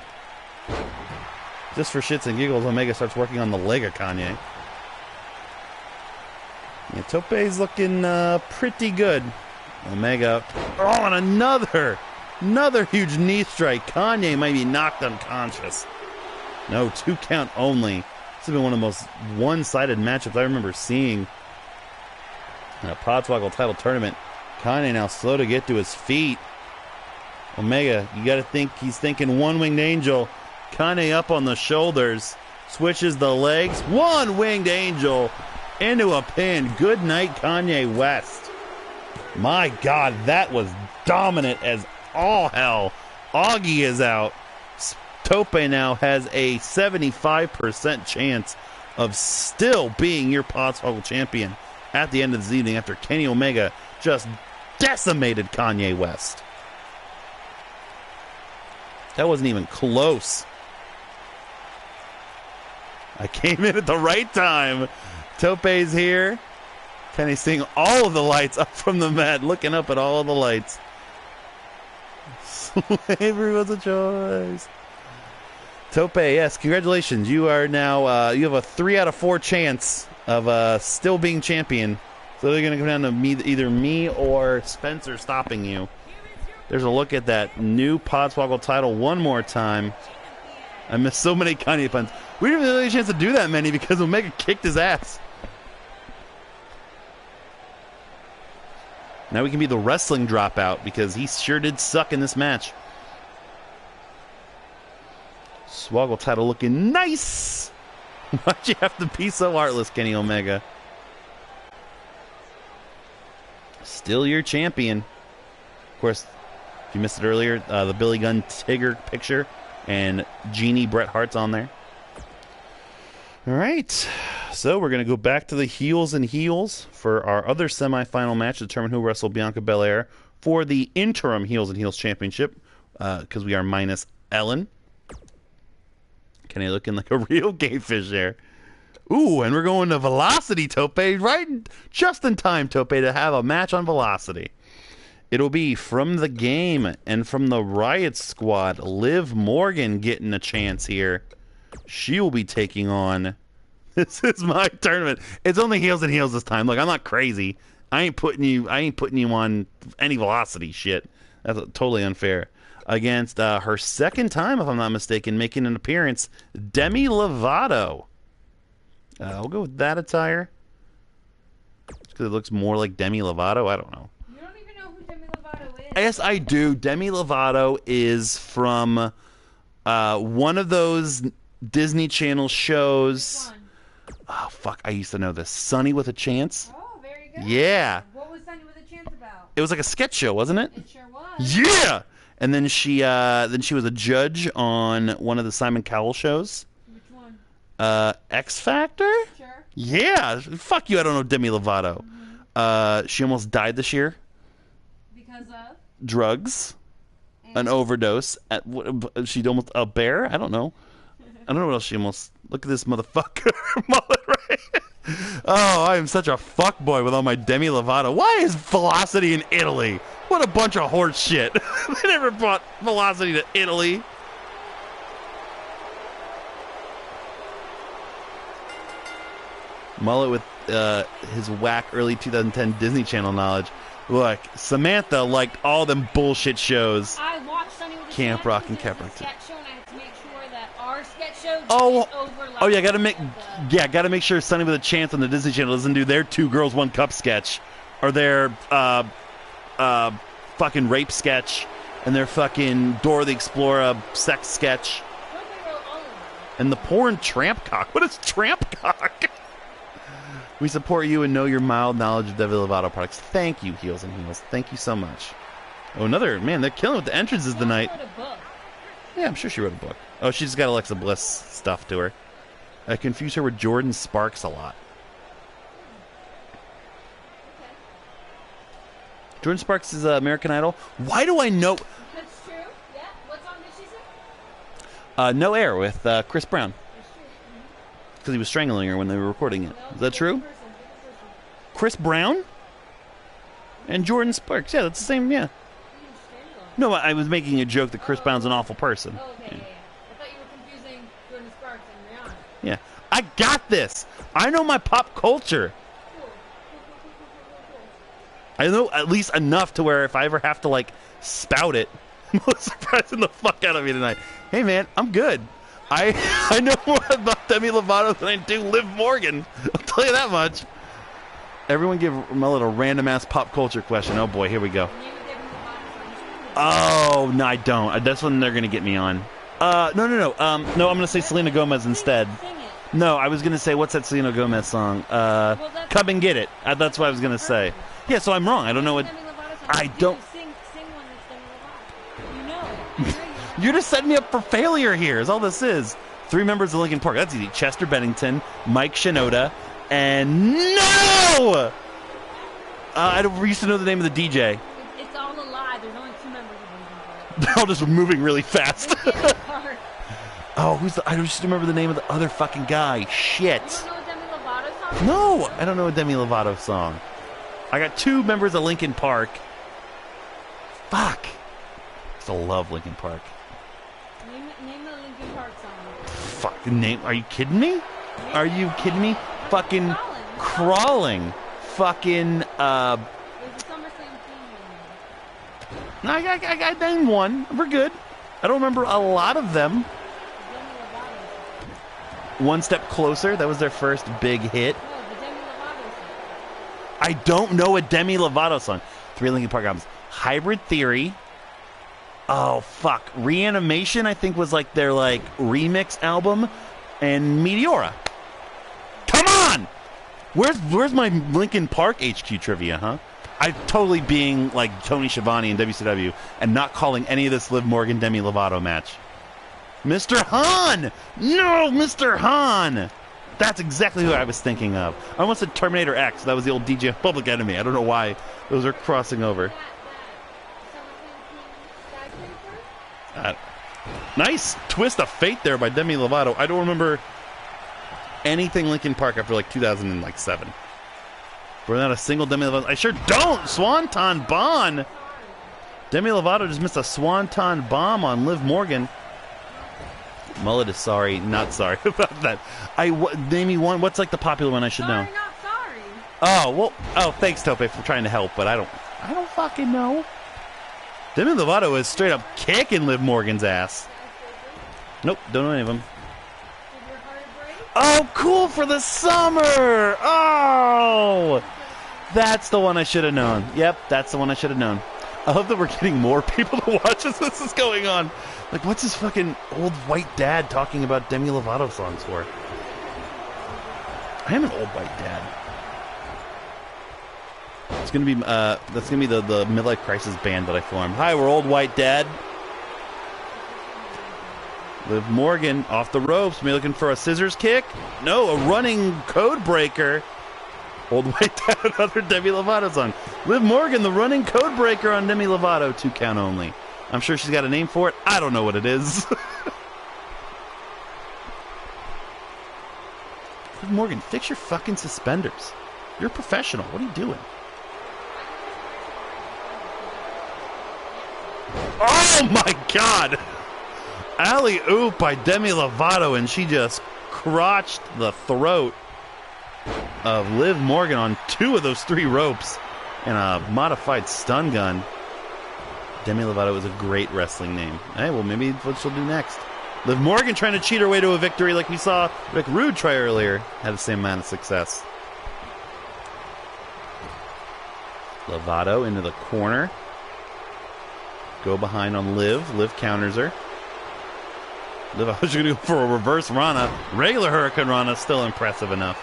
Just for shits and giggles, Omega starts working on the leg of Kanye. Yeah, Tope's looking pretty good. Omega. Oh, and another huge knee strike. Kanye might be knocked unconscious. No, 2 count only. This has been one of the most one-sided matchups I remember seeing in a Podswoggle title tournament. Kanye now slow to get to his feet. Omega, you gotta think he's thinking one-winged angel. Kanye up on the shoulders, switches the legs, one-winged angel into a pin. Good night, Kanye West. My God, that was dominant as all hell. Augie is out. Tope now has a 75% chance of still being your Podswoggle champion at the end of this evening after Kenny Omega just decimated Kanye West. That wasn't even close. I came in at the right time. Tope's here. Kenny's seeing all of the lights up from the mat, looking up at all of the lights. Slavery was a choice. Tope, yes, congratulations. You are now, you have a 3 out of 4 chance of still being champion. So they're going to come down to either me or Spencer stopping you. There's a look at that new Podswoggle title one more time. I missed so many Kanye puns. We didn't really have a chance to do that many because Omega kicked his ass. Now we can be the wrestling dropout because he sure did suck in this match. Swoggle title looking nice. Why'd you have to be so heartless, Kenny Omega? Still your champion. Of course, if you missed it earlier, the Billy Gunn Tigger picture and Genie Bret Hart's on there. All right, so we're going to go back to the heels and heels for our other semifinal match to determine who wrestled Bianca Belair for the interim Heels and Heels Championship because we are minus Ellen. Kenny looking like a real gay fish there. Ooh, and we're going to Velocity, Tope, right just in time, Tope, to have a match on Velocity. It'll be from the game and from the Riot Squad. Liv Morgan getting a chance here. She will be taking on... This is my tournament. It's only heels and heels this time. Look, I'm not crazy. I ain't putting you on any Velocity shit. That's totally unfair. Against her second time, if I'm not mistaken, making an appearance, Demi Lovato. We'll go with that attire. Because it looks more like Demi Lovato. I don't know. You don't even know who Demi Lovato is. Yes, I do. Demi Lovato is from one of those Disney Channel shows. Oh, fuck. I used to know this. Sunny with a Chance. Oh, very good. Yeah. What was Sunny with a Chance about? It was like a sketch show, wasn't it? It sure was. Yeah! And then she was a judge on one of the Simon Cowell shows. Which one? X Factor? Sure. Yeah. Fuck you, I don't know Demi Lovato. Mm-hmm. She almost died this year. Because of? Drugs. An overdose. She almost... A bear? I don't know. I don't know what else she almost... Look at this motherfucker. Mullet, right? Oh, I am such a fuckboy with all my Demi Lovato. Why is Velocity in Italy? What a bunch of horse shit. They never brought Velocity to Italy. Mullet with his whack early 2010 Disney Channel knowledge. Look, Samantha liked all them bullshit shows. I watched Sunny with the Camp Chance, Rock and which Camp is a Rock 2. sketch show, and I had to make sure that our sketch show Oh, didn't overlap oh yeah, gotta with make sure Sunny with a Chance on the Disney Channel doesn't do their 2 Girls 1 Cup sketch, or their fucking rape sketch, and their fucking Dora the Explorer sex sketch, and the porn tramp cock. What is tramp cock? We support you and know your mild knowledge of Demi Lovato products. Thank you, Heels and Heels. Thank you so much. Oh, another, man, they're killing with the entrances tonight. Yeah, I'm sure she wrote a book. Oh, she's got Alexa Bliss stuff to her. I confuse her with Jordan Sparks a lot. Jordan Sparks is American Idol. Why do I know... That's true. Yeah. What song did she sing? No Air with Chris Brown. Because he was strangling her when they were recording it. Is that true? Chris Brown? And Jordan Sparks. Yeah, that's the same, yeah. No, I was making a joke that Chris Brown's an awful person. Oh, okay, yeah. I thought you were confusing Jordan Sparks and Rihanna. Yeah. I got this! I know my pop culture. Cool. I know at least enough to where if I ever have to, like, spout it, Melissa's surprising the fuck out of me tonight. Hey, man, I'm good. I know more about Demi Lovato than I do Liv Morgan. I'll tell you that much. Everyone give Mullet a random-ass pop culture question. Oh, boy, here we go. Oh, no, I don't. That's when they're going to get me on. No, no, I'm going to say Selena Gomez instead. No, I was going to say, what's that Selena Gomez song? Come and Get It. That's what I was going to say. Yeah, so I'm wrong. I don't know what... I don't... Sing one that's Demi Lovato. You know it. You're just setting me up for failure here, is all this is. 3 members of Linkin Park. That's easy. Chester Bennington, Mike Shinoda, and no! I used to know the name of the DJ. It's all a lie. There's only 2 members of Linkin Park. They're all just moving really fast. Linkin Park. Oh, I just remember the name of the other fucking guy. Shit. You don't know a Demi Lovato song? No, I don't know a Demi Lovato song. I got 2 members of Linkin Park. Fuck. I still love Linkin Park. Name the Linkin Park song. Fucking name. Are you kidding me? Are you kidding me? Fucking Crawling. Fucking, There's a SummerSlam theme. I named one. We're good. I don't remember a lot of them. Demi Lovato. One Step Closer. That was their first big hit. No, the Demi Lovato song. I don't know a Demi Lovato song. 3 Linkin Park albums. Hybrid Theory. Oh, fuck. Reanimation, I think, was like their like remix album. And Meteora. Come on! Where's my Linkin Park HQ trivia, huh? I'm totally being like Tony Schiavone in WCW and not calling any of this Liv Morgan Demi Lovato match. Mr. Hahn! No, Mr. Hahn! That's exactly who I was thinking of. I almost said Terminator X. That was the old DJ Public Enemy. I don't know why those are crossing over. Nice twist of fate there by Demi Lovato. I don't remember anything Linkin Park after like 2007. We're not a single Demi Lovato. I sure don't. Swanton Bomb. Demi Lovato just missed a Swanton Bomb on Liv Morgan. Mullet is sorry, not sorry about that. Name me one. What's like the popular one I should know? Sorry, not sorry. Oh well. Oh, thanks Tope for trying to help, but I don't fucking know. Demi Lovato is straight up kicking Liv Morgan's ass. Nope, don't know any of them. Did your heart break? Oh, cool for the summer! Oh! That's the one I should have known. Yep, that's the one I should have known. I love that we're getting more people to watch as this is going on. Like, what's this fucking old white dad talking about Demi Lovato songs for? I am an old white dad. It's gonna be that's gonna be the midlife crisis band that I formed. Hi, we're old white dad. Liv Morgan off the ropes. Me looking for a scissors kick? No, a running code breaker. Old white dad, another Demi Lovato song. Liv Morgan, the running code breaker on Demi Lovato, 2 count only. I'm sure she's got a name for it. I don't know what it is. Liv Morgan, fix your fucking suspenders. You're a professional. What are you doing? Oh my God! Alley-oop by Demi Lovato, and she just crotched the throat of Liv Morgan on 2 of those 3 ropes and a modified stun gun. Demi Lovato is a great wrestling name. Hey, well, maybe what she'll do next. Liv Morgan trying to cheat her way to a victory like we saw Rick Rude try earlier. Had the same amount of success. Lovato into the corner. Go behind on Liv. Liv counters her. Liv, I was going to go for a reverse Rana. Regular Hurricane Rana, still impressive enough.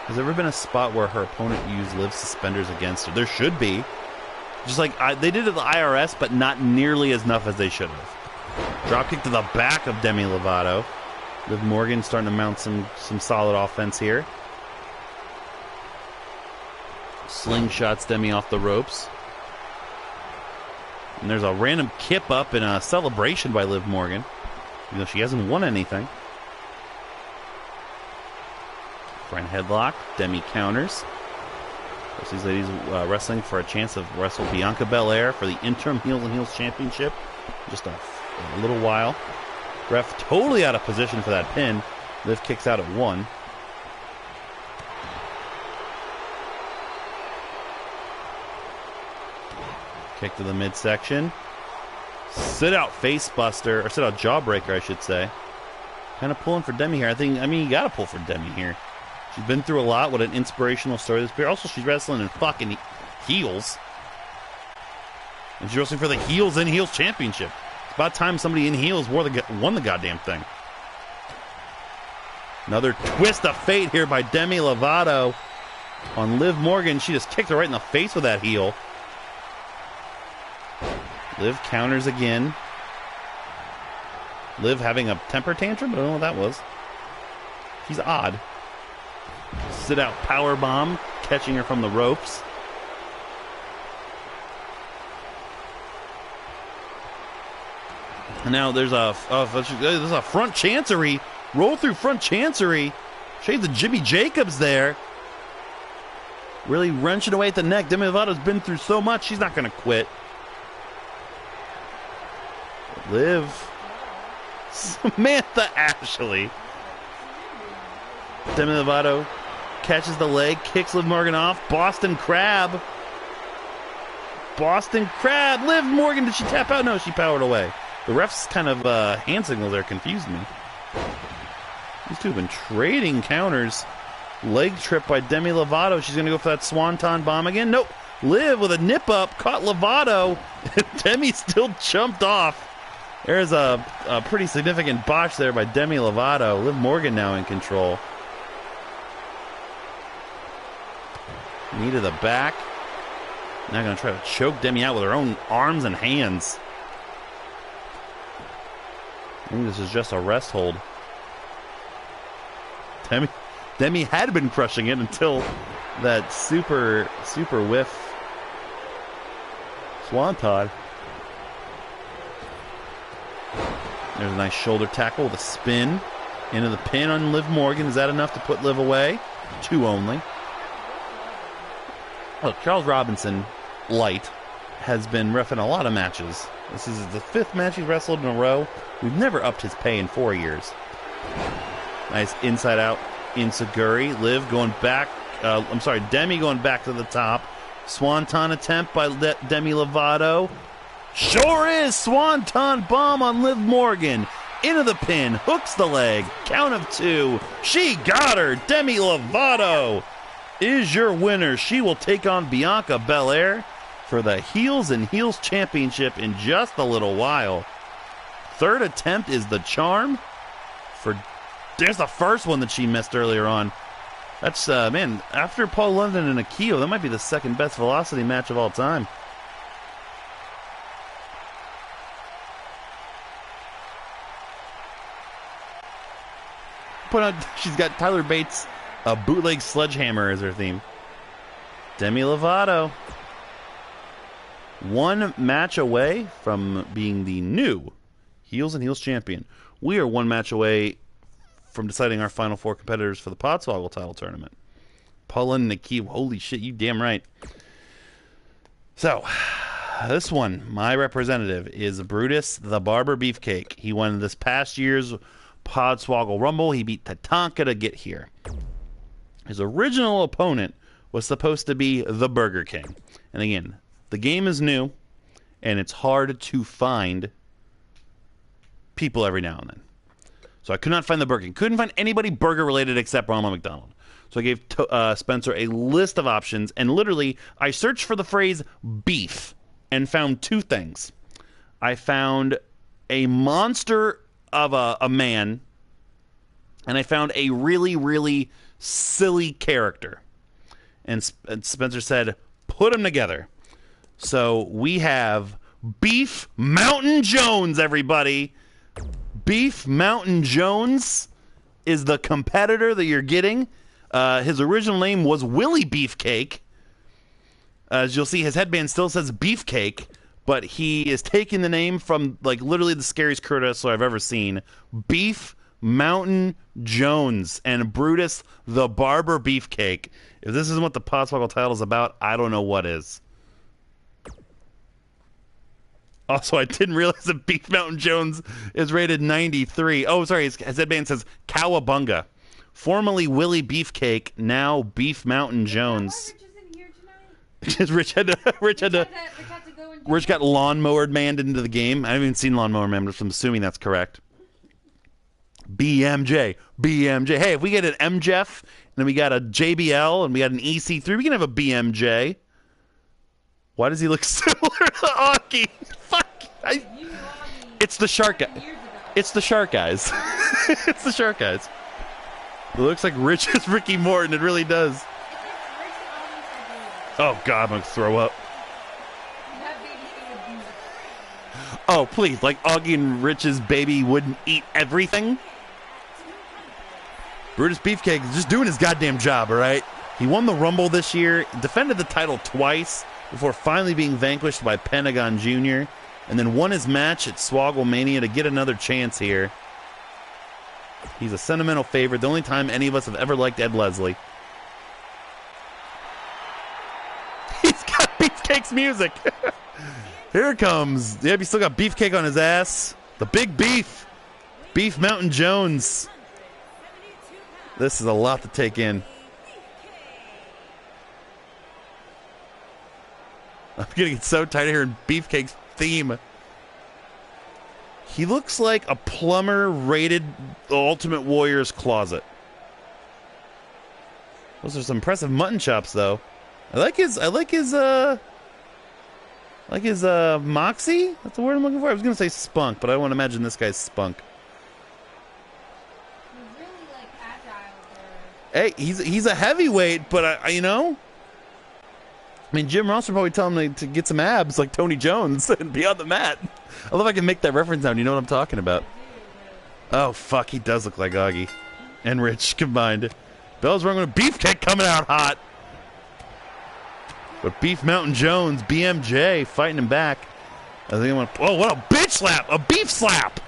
Has there ever been a spot where her opponent used Liv's suspenders against her? There should be. Just like they did at the IRS, but not nearly as enough as they should have. Dropkick to the back of Demi Lovato. Liv Morgan starting to mount some solid offense here. Slingshots Demi off the ropes. And there's a random kip up and a celebration by Liv Morgan, even though she hasn't won anything. Front headlock. Demi counters. These ladies wrestling for a chance to wrestle Bianca Belair for the interim Heels and Heels Championship. Just a little while. Ref totally out of position for that pin. Liv kicks out at 1. Kick to the midsection. Sit out face buster, or sit out jawbreaker, I should say. Kind of pulling for Demi here. I mean, you got to pull for Demi here. She's been through a lot. What an inspirational story this year. Also, she's wrestling in fucking heels. And she's wrestling for the Heels and Heels Championship. It's about time somebody in heels won the goddamn thing. Another twist of fate here by Demi Lovato on Liv Morgan. She just kicked her right in the face with that heel. Liv counters again. Liv having a temper tantrum? I don't know what that was. She's odd. Sit out power bomb, catching her from the ropes. And now there's a front chancery. Roll through front chancery. Shades of Jimmy Jacobs there. Really wrenching away at the neck. Demi Lovato's been through so much, she's not going to quit. Liv. Samantha Ashley. Demi Lovato catches the leg, kicks Liv Morgan off. Boston Crab. Boston Crab. Liv Morgan, did she tap out? No, she powered away. The ref's kind of hand signals there confused me. These two have been trading counters. Leg trip by Demi Lovato. She's going to go for that Swanton bomb again. Nope. Liv with a nip up. Caught Lovato. Demi still jumped off. There's a pretty significant botch there by Demi Lovato. Liv Morgan now in control. Knee to the back. Now going to try to choke Demi out with her own arms and hands. I think this is just a rest hold. Demi had been crushing it until that super whiff Swanton. There's a nice shoulder tackle with a spin into the pin on Liv Morgan. Is that enough to put Liv away? 2 only. Look, Charles Robinson, light, has been reffing a lot of matches. This is the 5th match he's wrestled in a row. We've never upped his pay in 4 years. Nice inside out Insaguri. Liv going back. Demi going back to the top. Swanton attempt by Demi Lovato. Sure is. Swanton bomb on Liv Morgan. Into the pin. Hooks the leg. Count of 2. She got her. Demi Lovato is your winner. She will take on Bianca Belair for the Heels and Heels Championship in just a little while. 3rd attempt is the charm. There's the first one that she missed earlier on. That's, man, after Paul London and Akio, that might be the 2nd best velocity match of all time. She's got Tyler Bates' bootleg sledgehammer as her theme. Demi Lovato. 1 match away from being the new Heels and Heels champion. We are 1 match away from deciding our final 4 competitors for the Podswoggle title tournament. Pulling the key. Holy shit, you damn right. So, this one, my representative is Brutus the Barber Beefcake. He won this past year's Podswoggle Rumble. He beat Tatanka to get here. His original opponent was supposed to be the Burger King. And again, the game is new, and it's hard to find people every now and then. So I could not find the Burger King. Couldn't find anybody burger-related except Ronald McDonald. So I gave Spencer a list of options, and literally, I searched for the phrase beef and found 2 things. I found a monster of a man, and I found a really, really silly character. And Spencer said, put them together. So we have Beef Mountain Jones, everybody. Beef Mountain Jones is the competitor that you're getting. His original name was Willie Beefcake. As you'll see, his headband still says Beefcake, but he is taking the name from, like, literally the scariest crew wrestler I've ever seen. Beef Mountain Jones and Brutus the Barber Beefcake. If this isn't what the Podswoggle title is about, I don't know what is. Also, I didn't realize that Beef Mountain Jones is rated 93. Oh, sorry, his headband says Cowabunga. Formerly Willie Beefcake, now Beef Mountain Jones. Rich got lawnmower manned into the game. I haven't even seen lawnmower man, but I'm assuming that's correct. BMJ. Hey, if we get an MJF, and then we got a JBL, and we got an EC3, we can have a BMJ. Why does he look similar to Augie? Fuck. It's the shark guy. It's the shark guys. It's the shark guys. It looks like Rich is Ricky Morton. It really does. Oh, God, I'm going to throw up. Oh, please. Like Augie and Rich's baby wouldn't eat everything? Brutus Beefcake is just doing his goddamn job, all right? He won the Rumble this year, defended the title twice before finally being vanquished by Pentagon Jr., and then won his match at Swoggle Mania to get another chance here. He's a sentimental favorite. The only time any of us have ever liked Ed Leslie. He's got Beefcake's music. Here it comes. Yep, he's still got Beefcake on his ass. The big beef. Beef Mountain Jones. This is a lot to take in. I'm gonna get so tired of hearing Beefcake's theme. He looks like a plumber raided the Ultimate Warrior's closet. Those are some impressive mutton chops, though. I like his moxie. That's the word I'm looking for. I was gonna say spunk, but I want to imagine this guy's spunk. He's really, like, agile. Hey, he's a heavyweight, but you know. I mean, Jim Ross would probably tell him to get some abs like Tony Jones and be on the mat. I love I can make that reference now. You know what I'm talking about. Oh, fuck. He does look like Augie and Rich combined. Bell's running with Beefcake coming out hot. But Beef Mountain Jones, BMJ, fighting him back. I think I'm going to... Oh, what a bitch slap. A beef slap.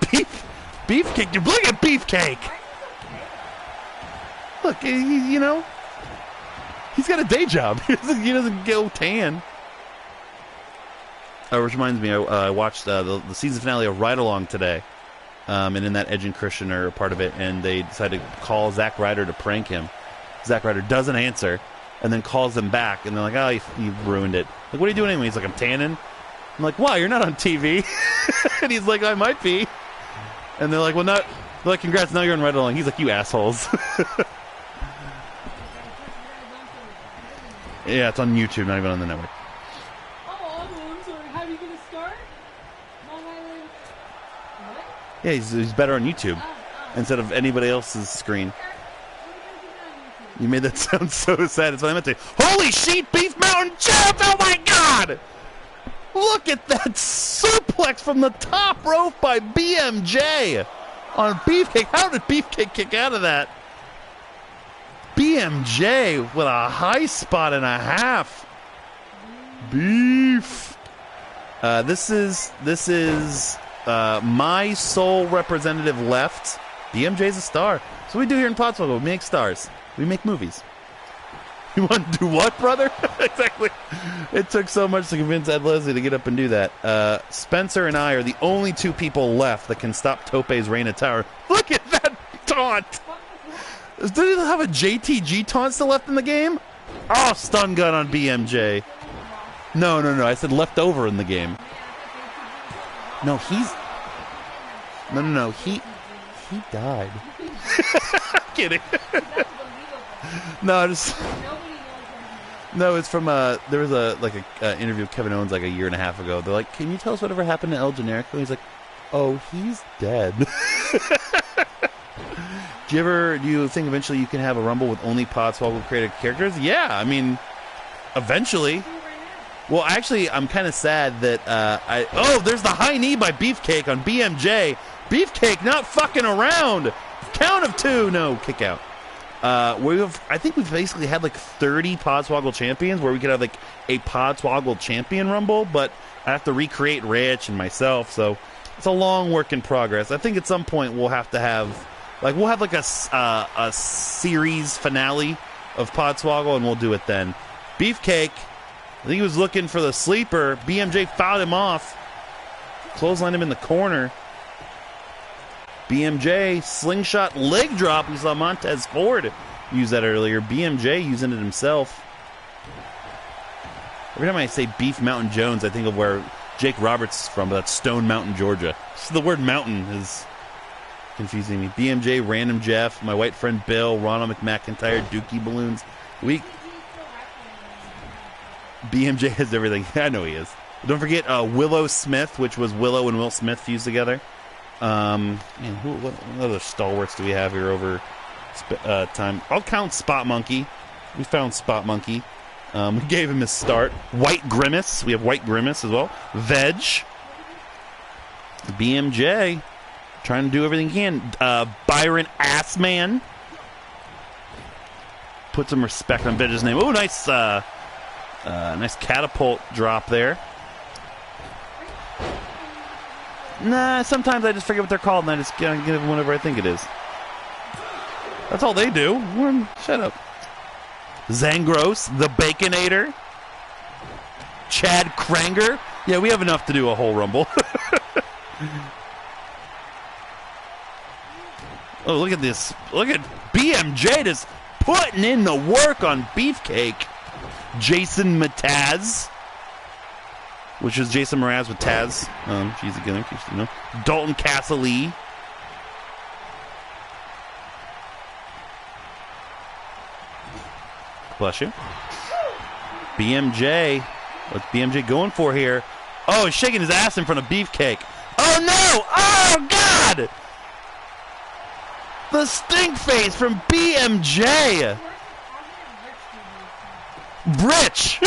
Beefcake. Look at Beefcake. Look, you know... He's got a day job. He doesn't go tan. Which reminds me, I watched the season finale of Ride Along today. And in that, Edge and Christian are a part of it. And they decided to call Zack Ryder to prank him. Zack Ryder doesn't answer. And then calls them back. And they're like, oh, you ruined it. Like, what are you doing anyway? He's like, I'm tanning. I'm like, wow, you're not on TV. And he's like, I might be. And they're like, well, no. They're like, congrats, now you're on Ride Along. He's like, you assholes. Yeah, it's on YouTube, not even on the network. Oh, I'm sorry. How are you going to start? Long Island... What? Yeah, he's better on YouTube instead of anybody else's screen. You made that sound so sad. That's what I meant to. Holy shit, Beef Mountain Champ! Oh my God! Look at that suplex from the top rope by BMJ on Beefcake. How did Beefcake kick out of that? BMJ with a high spot and a half. Beef. This is my sole representative left. BMJ's a star. So we do here in Podswoggle. We make stars. We make movies. You want to do what, brother? Exactly. It took so much to convince Ed Leslie to get up and do that. Spencer and I are the only two people left that can stop Tope's reign of terror. Look at that taunt! Does he have a JTG taunt still left in the game? Oh, stun gun on BMJ. No. I said left over in the game. No, he's... No. He died. I'm kidding. No, just... No, it's from there was a interview with Kevin Owens like a year and a half ago. They're like, "Can you tell us whatever happened to El Generico?" He's like, "Oh, he's dead." Do you think eventually you can have a Rumble with only Podswoggle created characters? Yeah, I mean, eventually. Well, actually, I'm kind of sad that there's the high knee by Beefcake on BMJ. Beefcake not fucking around. Count of 2. No, kick out. I think we've basically had like 30 Podswoggle champions where we could have like a Podswoggle champion Rumble, but I have to recreate Rich and myself, so it's a long work in progress. I think at some point we'll have like a series finale of Podswoggle, and we'll do it then. Beefcake, I think he was looking for the sleeper. BMJ fouled him off. Clotheslined him in the corner. BMJ, slingshot leg drop. We saw Montez Ford use that earlier. BMJ using it himself. Every time I say Beef Mountain Jones, I think of where Jake Roberts is from, but that's Stone Mountain, Georgia. So the word mountain is confusing me. BMJ, Random Jeff, my white friend Bill, Ronald McMcintyre, Dookie Balloons. BMJ has everything. I know he is. Don't forget Willow Smith, which was Willow and Will Smith fused together. What other stalwarts do we have here over time? I'll count Spot Monkey. We found Spot Monkey. We gave him his start. White Grimace. We have White Grimace as well. Veg. BMJ. Trying to do everything he can. Byron Assman. Put some respect on Veg's name. Oh, nice nice catapult drop there. Nah, sometimes I just forget what they're called and I just give them whatever I think it is. That's all they do. Shut up. Zangros, the Baconator. Chad Kranger. Yeah, we have enough to do a whole Rumble. Oh, look at this. Look at BMJ just putting in the work on Beefcake. Jason Mataz. Which is Jason Mraz with Taz. She's a gimmick, you know. Dalton Castle-Lee. Bless you. BMJ. What's BMJ going for here? Oh, he's shaking his ass in front of Beefcake. Oh, no! Oh, God! The stink face from BMJ. Rich!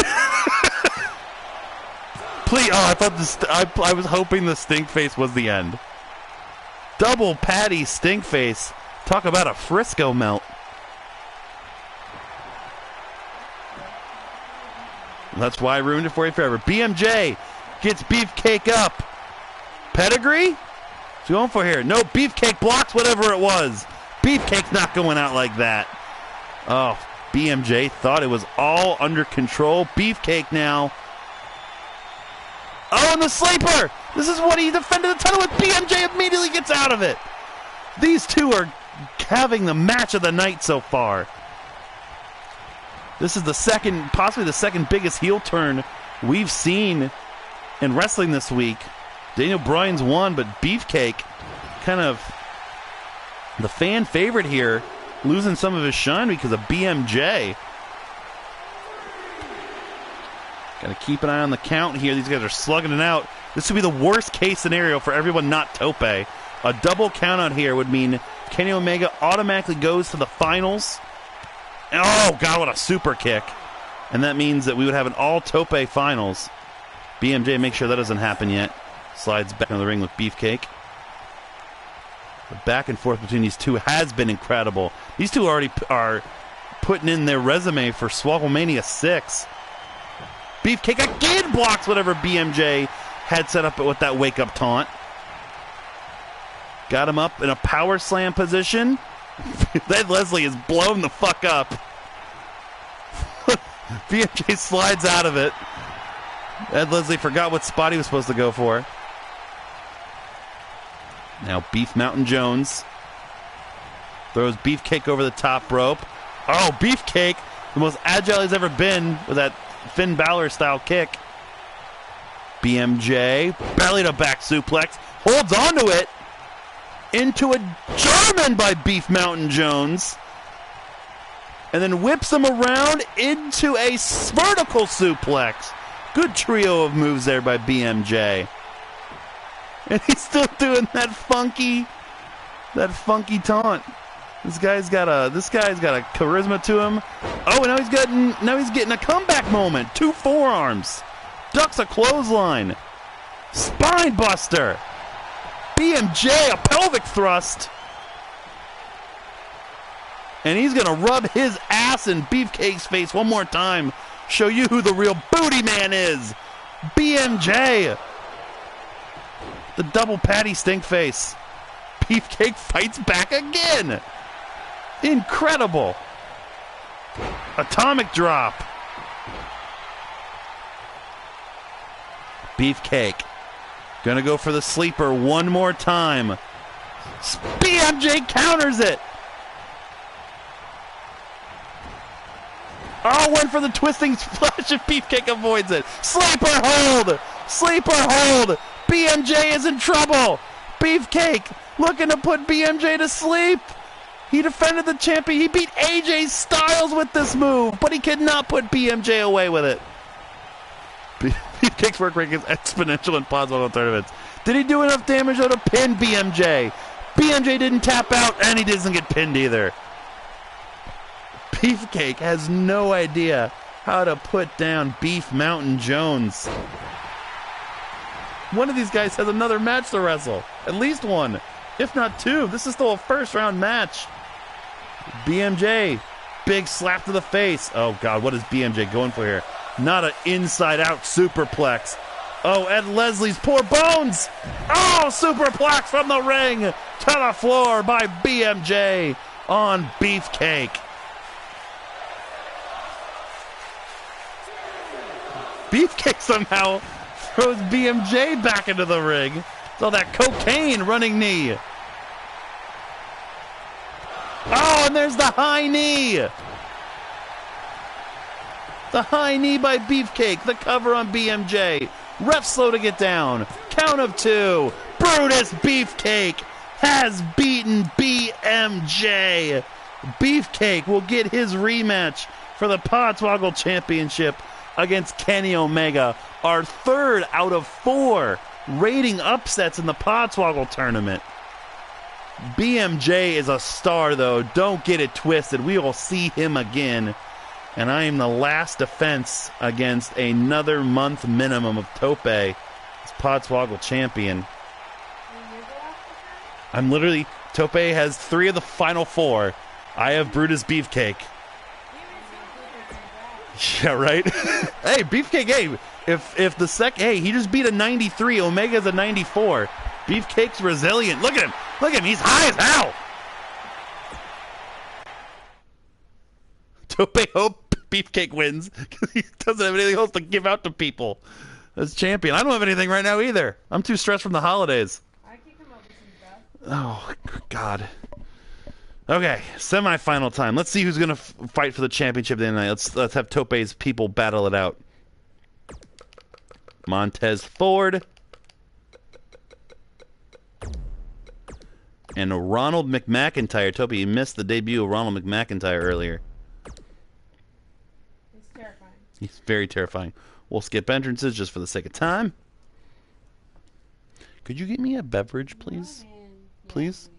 Please, I thought I was hoping the stink face was the end. Double patty stink face. Talk about a Frisco melt. That's why I ruined it for you forever. BMJ gets Beefcake up. Pedigree? What's he going for here? No, Beefcake blocks whatever it was. Beefcake's not going out like that. Oh, BMJ thought it was all under control. Beefcake now. Oh, and the sleeper! This is what he defended the title with. BMJ immediately gets out of it. These two are having the match of the night so far. This is possibly the second biggest heel turn we've seen in wrestling this week. Daniel Bryan's won, but Beefcake kind of the fan favorite here, losing some of his shine because of BMJ. Got to keep an eye on the count here. These guys are slugging it out. This would be the worst case scenario for everyone not Tope. A double count out here would mean Kenny Omega automatically goes to the finals. Oh, God, what a super kick. And that means that we would have an all-Tope finals. BMJ, make sure that doesn't happen yet. Slides back into the ring with Beefcake. The back and forth between these two has been incredible. These two already are putting in their resume for Swogglemania 6. Beefcake again blocks whatever BMJ had set up with that wake-up taunt. Got him up in a power slam position. Ed Leslie is blown the fuck up. BMJ slides out of it. Ed Leslie forgot what spot he was supposed to go for. Now Beef Mountain Jones throws Beefcake over the top rope. Oh, Beefcake, the most agile he's ever been with that Finn Balor style kick. BMJ, belly to back suplex, holds onto it. Into a German by Beef Mountain Jones. And then whips him around into a vertical suplex. Good trio of moves there by BMJ. And he's still doing that funky taunt. This guy's got a charisma to him. Oh, and now he's getting a comeback moment. 2 forearms. Ducks a clothesline. Spine buster. BMJ, a pelvic thrust. And he's going to rub his ass in Beefcake's face one more time. Show you who the real booty man is. BMJ. The double patty stink face. Beefcake fights back again. Incredible. Atomic drop. Beefcake. Gonna go for the sleeper one more time. BMJ counters it. Oh, went for the twisting splash and Beefcake avoids it. Sleeper hold. Sleeper hold. BMJ is in trouble. Beefcake looking to put BMJ to sleep. He defended the champion. He beat AJ Styles with this move, but he could not put BMJ away with it. Beefcake's work rate is exponential in Podswoggle tournaments. Did he do enough damage though to pin BMJ? BMJ didn't tap out, and he doesn't get pinned either. Beefcake has no idea how to put down Beef Mountain Jones. One of these guys has another match to wrestle. At least one, if not two. This is still a first-round match. BMJ, big slap to the face. Oh, God, what is BMJ going for here? Not an inside-out superplex. Oh, Ed Leslie's poor bones. Oh, superplex from the ring to the floor by BMJ on Beefcake. Beefcake somehow throws BMJ back into the ring. So that cocaine running knee. Oh, and there's the high knee. The high knee by Beefcake. The cover on BMJ. Ref slow to get down. Count of 2. Brutus Beefcake has beaten BMJ. Beefcake will get his rematch for the Podswoggle Championship against Kenny Omega. Our 3rd out of 4 rating upsets in the Podswoggle tournament. BMJ is a star, though. Don't get it twisted. We will see him again. And I am the last defense against another month minimum of Tope as Podswoggle champion. I'm literally... Tope has 3 of the final 4. I have Brutus Beefcake. Yeah, right? Hey, Beefcake, hey, if the hey, he just beat a 93, Omega's a 94. Beefcake's resilient. Look at him. Look at him. He's high as hell. Tope hope Beefcake wins because he doesn't have anything else to give out to people as champion. I don't have anything right now either. I'm too stressed from the holidays. I can come up with some stuff. Oh, God. Okay, semi-final time. Let's see who's going to fight for the championship tonight. Let's have Tope's people battle it out. Montez Ford. And Ronald McMcintyre. Tope, you missed the debut of Ronald McMcintyre earlier. It's terrifying. He's very terrifying. We'll skip entrances just for the sake of time. Could you get me a beverage, please? No, man. Please?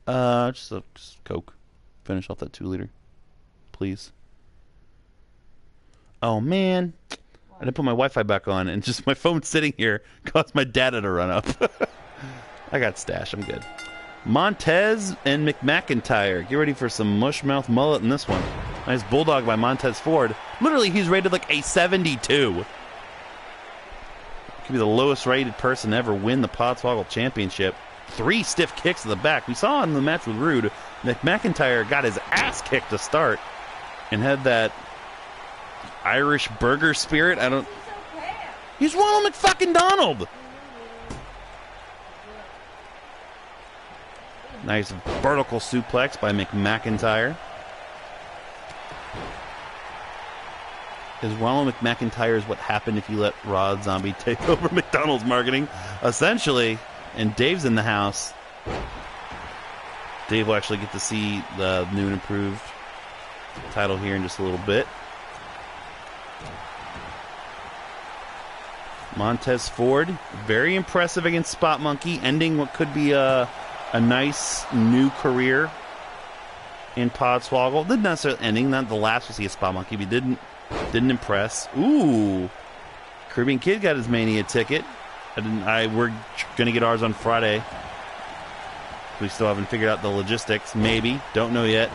Just Coke. Finish off that 2-liter. Please. Oh, man. I didn't put my Wi-Fi back on, and just my phone sitting here caused my data to run up. I got stash. I'm good. Montez and McMcintyre. Get ready for some mushmouth mullet in this one. Nice bulldog by Montez Ford. Literally, he's rated like a 72. Could be the lowest rated person to ever win the Podswoggle Championship. 3 stiff kicks to the back. We saw in the match with Rude, McMcintyre got his ass kicked to start and had that Irish burger spirit. He's Ronald McFucking-Donald. Nice vertical suplex by McMcintyre. Because Ronald McMcintyre is what happened if you let Rod Zombie take over McDonald's marketing, essentially. And Dave's in the house. Dave will actually get to see the new and improved title here in just a little bit. Montez Ford, very impressive against Spot Monkey, ending what could be a nice new career in Podswoggle. Didn't necessarily ending, not the last we see a Spot Monkey, but didn't impress. Ooh, Caribbean Kid got his Mania ticket. We're gonna get ours on Friday. We still haven't figured out the logistics. Maybe, don't know yet.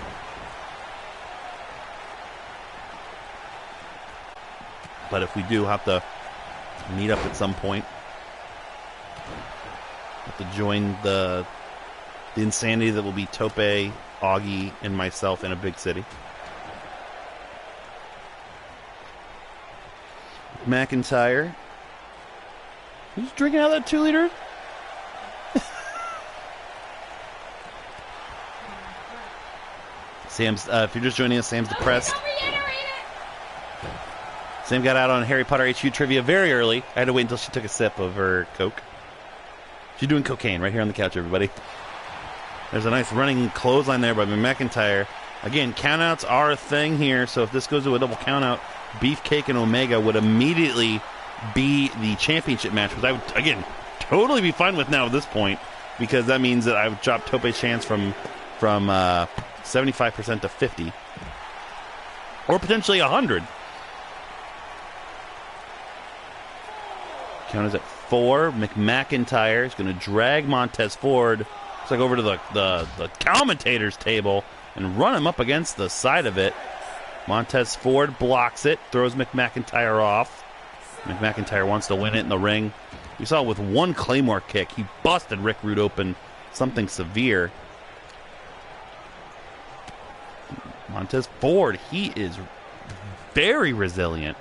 But if we do, have to meet up at some point. Have to join the insanity that will be Tope, Augie, and myself in a big city. McIntyre. Who's drinking out of that 2-liter? Sam's, if you're just joining us, Sam's depressed. Sam got out on Harry Potter HU trivia very early. I had to wait until she took a sip of her Coke. She's doing cocaine right here on the couch, everybody. There's a nice running clothesline there by McIntyre. Again, countouts are a thing here, so if this goes to a double countout, Beefcake and Omega would immediately be the championship match, which I would, again, totally be fine with now at this point, because that means that I would drop Tope's chance from 75% to 50, or potentially 100. Count is at 4. McMcintyre is going to drag Montez Ford, looks like, over to the commentator's table and run him up against the side of it. Montez Ford blocks it, throws McMcintyre off. McMcintyre wants to win it in the ring. We saw with one Claymore kick, he busted Rick Rude open, something severe. Montez Ford, he is very resilient.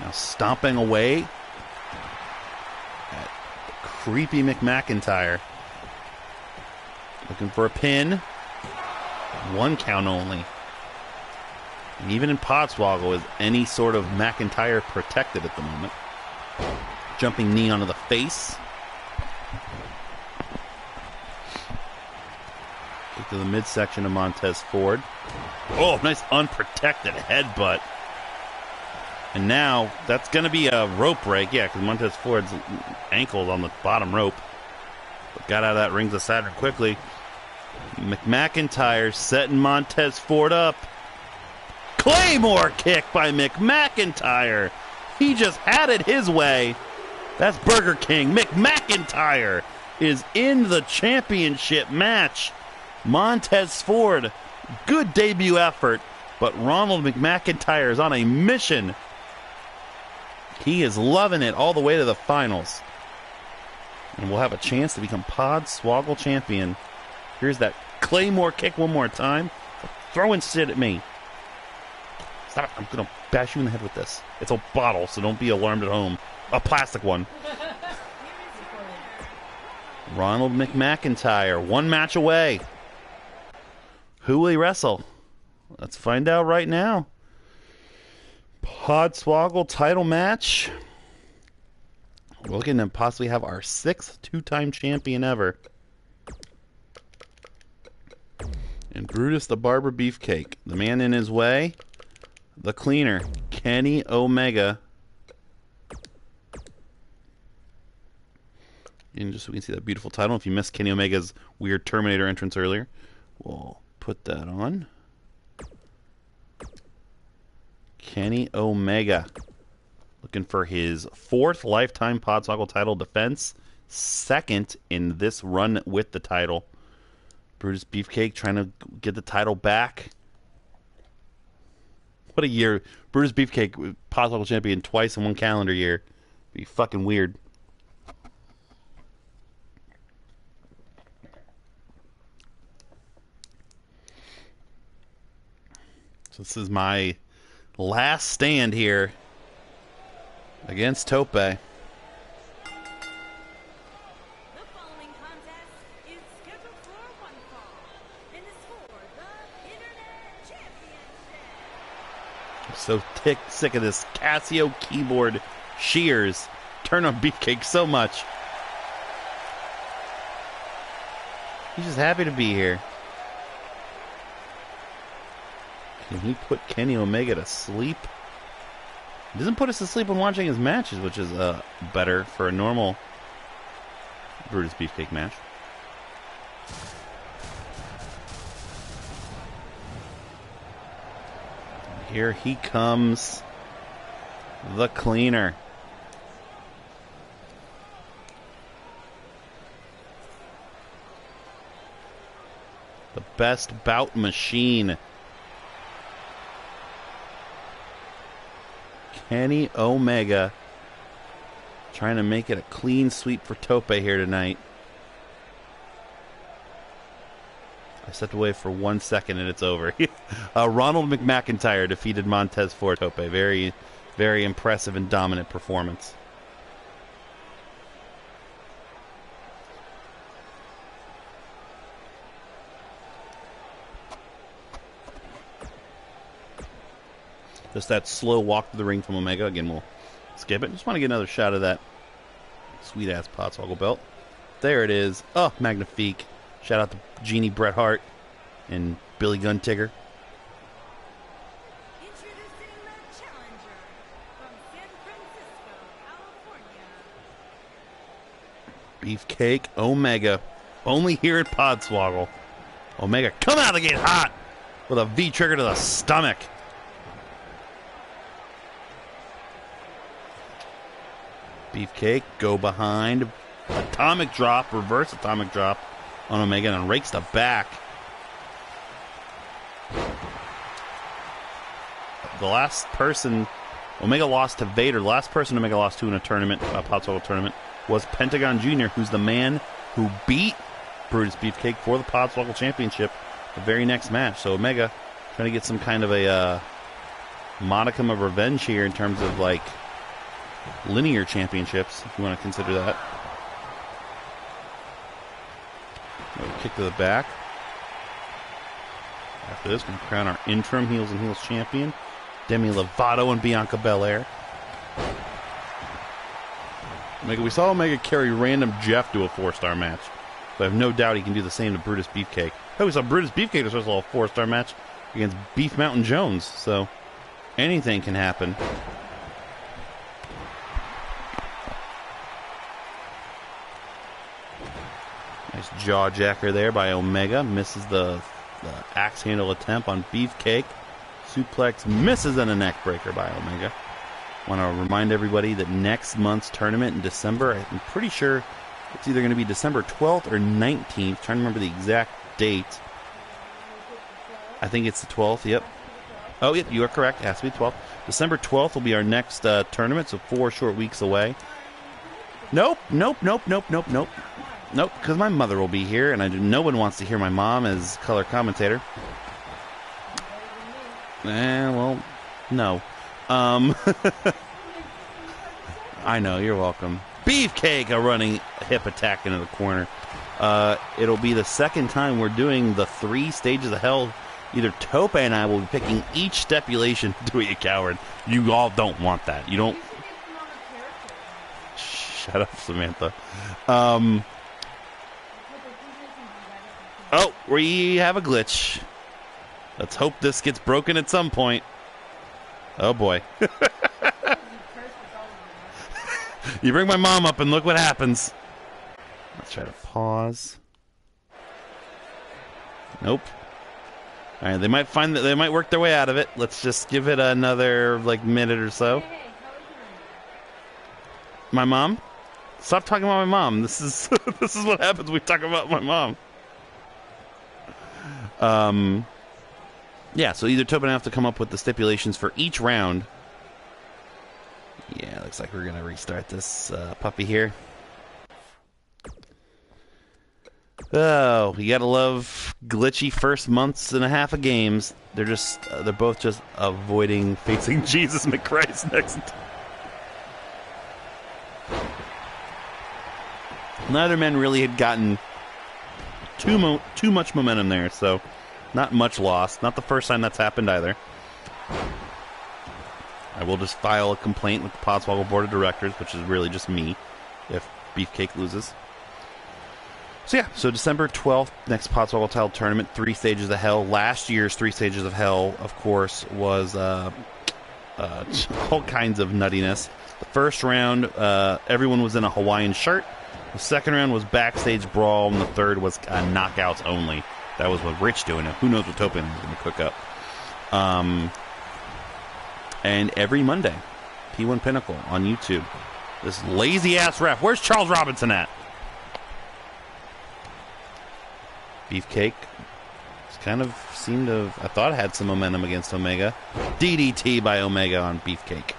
Now stomping away at creepy McMcintyre. Looking for a pin. 1 count only. And even in Podswoggle, is any sort of McIntyre protected at the moment. Jumping knee onto the face. Kick to the midsection of Montez Ford. Oh, nice unprotected headbutt. And now, that's going to be a rope break. Yeah, because Montez Ford's ankle's on the bottom rope. But got out of that rings of Saturn quickly. McMcintyre setting Montez Ford up. Claymore kick by McMcintyre. He just had it his way. That's Burger King. McMcintyre is in the championship match. Montez Ford, good debut effort, but Ronald McMcintyre is on a mission. He is loving it all the way to the finals. And we'll have a chance to become Podswoggle champion. Here's that Claymore kick one more time. Throwing shit at me. Stop it. I'm going to bash you in the head with this. It's a bottle, so don't be alarmed at home. A plastic one. Ronald McMcintyre, 1 match away. Who will he wrestle? Let's find out right now. Podswoggle title match. We're looking to possibly have our 6th 2-time champion ever. And Brutus the Barber Beefcake. The man in his way. The cleaner. Kenny Omega. And just so we can see that beautiful title. If you missed Kenny Omega's weird Terminator entrance earlier, we'll put that on. Kenny Omega. Looking for his 4th lifetime Podswoggle title defense. 2nd in this run with the title. Brutus Beefcake trying to get the title back. What a year. Brutus Beefcake, Podswoggle champion twice in one calendar year. Be fucking weird. So this is my last stand here against Tope. The following contest is scheduled for one fall and is for the Internet Championship. I'm so sick of this Casio keyboard shears. Turn on Beefcake so much. He's just happy to be here. Can he put Kenny Omega to sleep? He doesn't put us to sleep when watching his matches, which is better for a normal Brutus Beefcake match. Here he comes, the cleaner. The best bout machine. Kenny Omega trying to make it a clean sweep for Tope here tonight. I stepped away for 1 second and it's over. Ronald McMcintyre defeated Montez for Tope. Very, very impressive and dominant performance. Just that slow walk to the ring from Omega. Again, we'll skip it. Just want to get another shot of that sweet-ass Podswoggle belt. There it is. Oh, magnifique. Shout out to Genie Bret Hart and Billy Gunn Tigger. Introducing the challenger from San Francisco, California. Beefcake Omega. Only here at Podswoggle. Omega, come out of the gate hot with a V-trigger to the stomach. Beefcake, go behind. Atomic drop, reverse atomic drop on Omega and rakes the back. The last person Omega lost to Vader, the last person Omega lost to in a tournament, a Podswoggle tournament, was Pentagon Jr., who's the man who beat Brutus Beefcake for the Podswoggle Championship the very next match. So Omega trying to get some kind of a modicum of revenge here in terms of like linear championships, if you want to consider that. Kick to the back. After this, we're going to crown our interim Heels and Heels champion, Demi Lovato and Bianca Belair. We saw Omega carry random Jeff to a 4-star match, but I have no doubt he can do the same to Brutus Beefcake. Oh, we saw Brutus Beefcake was also a 4-star match against Beef Mountain Jones, so anything can happen. Nice jaw jacker there by Omega. Misses the axe handle attempt on Beefcake. Suplex misses and a neck breaker by Omega. Want to remind everybody that next month's tournament in December, I'm pretty sure it's either going to be December 12th or 19th. Trying to remember the exact date. I think it's the 12th, yep. Oh, yep, you are correct. It has to be the 12th. December 12th will be our next tournament, so 4 short weeks away. Nope, because my mother will be here, and no one wants to hear my mom as color commentator. Well, no. I know, you're welcome. Beefcake, a running hip attack into the corner. It'll be the second time we're doing the 3 stages of hell. Either Tope and I will be picking each stipulation. Do it, you coward. You all don't want that. You don't. Shut up, Samantha. Oh, we have a glitch. Let's hope this gets broken at some point. Oh, boy. You bring my mom up and look what happens. Let's try to pause. Nope. All right, they might find that they might work their way out of it. Let's just give it another minute or so. My mom? Stop talking about my mom. This is this is what happens when we talk about my mom. Yeah, so either Tope and I have to come up with the stipulations for each round. Yeah, looks like we're going to restart this puppy here. Oh, you gotta love glitchy first months and a half of games. They're both just avoiding facing Jesus McChrist next. Neither man really had gotten too much momentum there, so not much loss. Not the first time that's happened either. I will just file a complaint with the Podswoggle Board of Directors, which is really just me, if Beefcake loses. So yeah, so December 12th, next Podswoggle Title Tournament, 3 Stages of Hell. Last year's 3 Stages of Hell, of course, was all kinds of nuttiness. The first round, everyone was in a Hawaiian shirt. The second round was backstage brawl, and the third was knockouts only. That was what Rich doing. Who knows what Topen is going to cook up. And every Monday, P1 Pinnacle on YouTube. This lazy-ass ref. Where's Charles Robinson at? Beefcake kind of seemed to, I thought, had some momentum against Omega. DDT by Omega on Beefcake.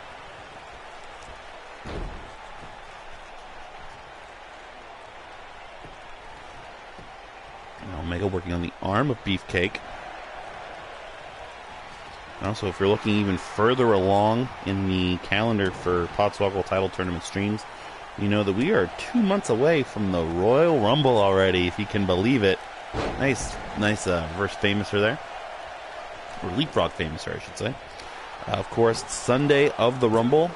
And Omega working on the arm of Beefcake. Also, if you're looking even further along in the calendar for Podswoggle Title Tournament streams, you know that we are 2 months away from the Royal Rumble already, if you can believe it. Nice reverse famouser there. Or leapfrog famouser, I should say. Of course, Sunday of the Rumble.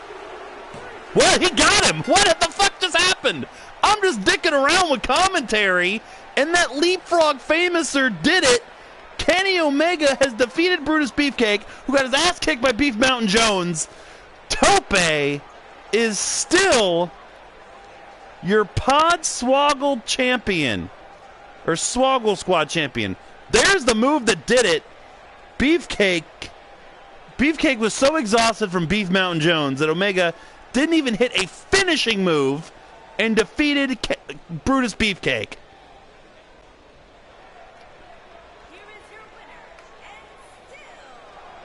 What? He got him! What the fuck just happened? I'm just dicking around with commentary, and that leapfrog famouser did it. Kenny Omega has defeated Brutus Beefcake, who got his ass kicked by Beef Mountain Jones. Tope is still your Podswoggle champion. Or Swoggle Squad champion. There's the move that did it. Beefcake was so exhausted from Beef Mountain Jones that Omega didn't even hit a finishing move and defeated Brutus Beefcake.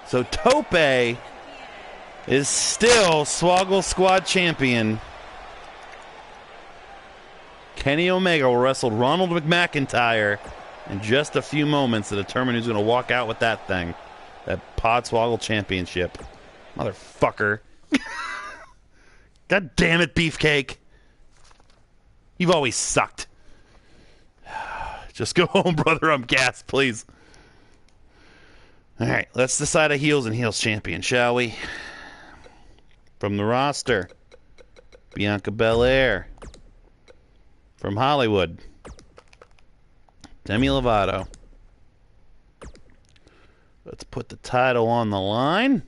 So Tope is still Swoggle Squad champion. Kenny Omega will wrestle Ronald McMcintyre in just a few moments to determine who's going to walk out with that thing. That Podswoggle Championship. Motherfucker. God damn it, Beefcake. You've always sucked. Just go home, brother. I'm gassed, please. All right, let's decide a heels and heels champion, shall we? From the roster, Bianca Belair. From Hollywood, Demi Lovato. Let's put the title on the line.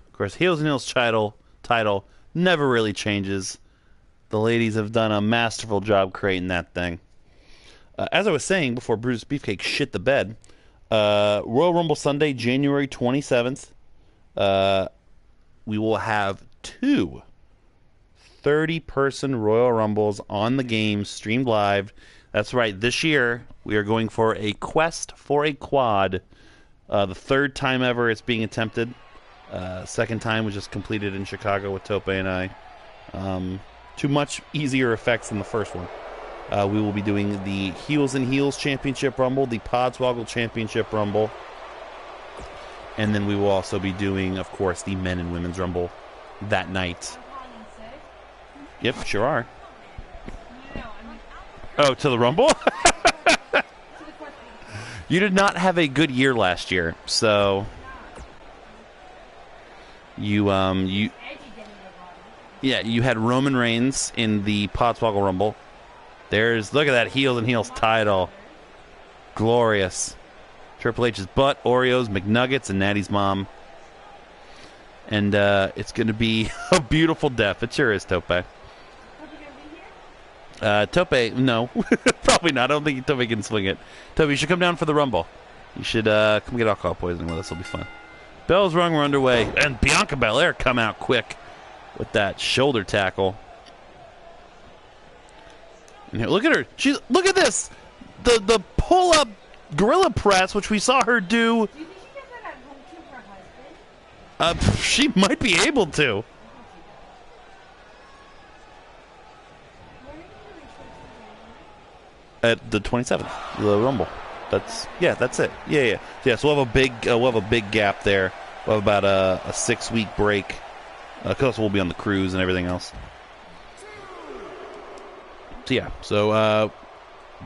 Of course, Heels and Heels title never really changes. The ladies have done a masterful job creating that thing. As I was saying before Brutus Beefcake shit the bed, Royal Rumble Sunday, January 27th. We will have 2 30-person Royal Rumbles on the game, streamed live. That's right, this year we are going for a quest for a quad. The 3rd time ever it's being attempted. Second time was just completed in Chicago with Tope and I. Too much easier effects than the first one. We will be doing the Heels and Heels Championship Rumble, the Podswoggle Championship Rumble. And then we will also be doing, of course, the Men and Women's Rumble that night. Yep, sure are. Oh, to the Rumble? You did not have a good year last year, so you had Roman Reigns in the Podswoggle Rumble. Look at that Heels and Heels title. Glorious. Triple H's butt, Oreos, McNuggets, and Natty's mom. And it's going to be a beautiful death. It sure is, Tope. Tope, no. Probably not. I don't think Tope can swing it. Tope, you should come down for the Rumble. You should come get alcohol poisoning with us. It'll be fun. Bell's rung, we're underway. And Bianca Belair come out quick with that shoulder tackle. And here, look at her. Look at this. The pull-up gorilla press, which we saw her do. Do you think she does that at home too for her husband? She might be able to. At the 27th, the Rumble. That's it. Yeah. So we'll have a big gap there. We'll have about a 6-week break, because we'll be on the cruise and everything else. So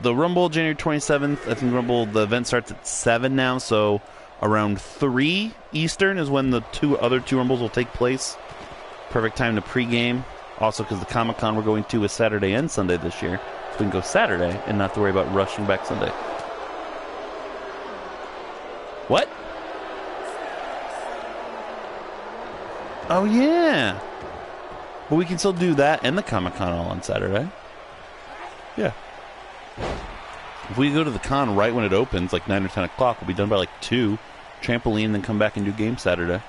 the Rumble, January 27th. I think the event starts at 7 now, so around 3 Eastern is when the other two Rumbles will take place. Perfect time to pregame. Also, because the Comic-Con we're going to is Saturday and Sunday this year. So we can go Saturday and not have to worry about rushing back Sunday. What? Oh, yeah. But we can still do that and the Comic-Con all on Saturday. Yeah. If we go to the con right when it opens, like 9 or 10 o'clock, we'll be done by like 2. Trampoline, and then come back and do game Saturday.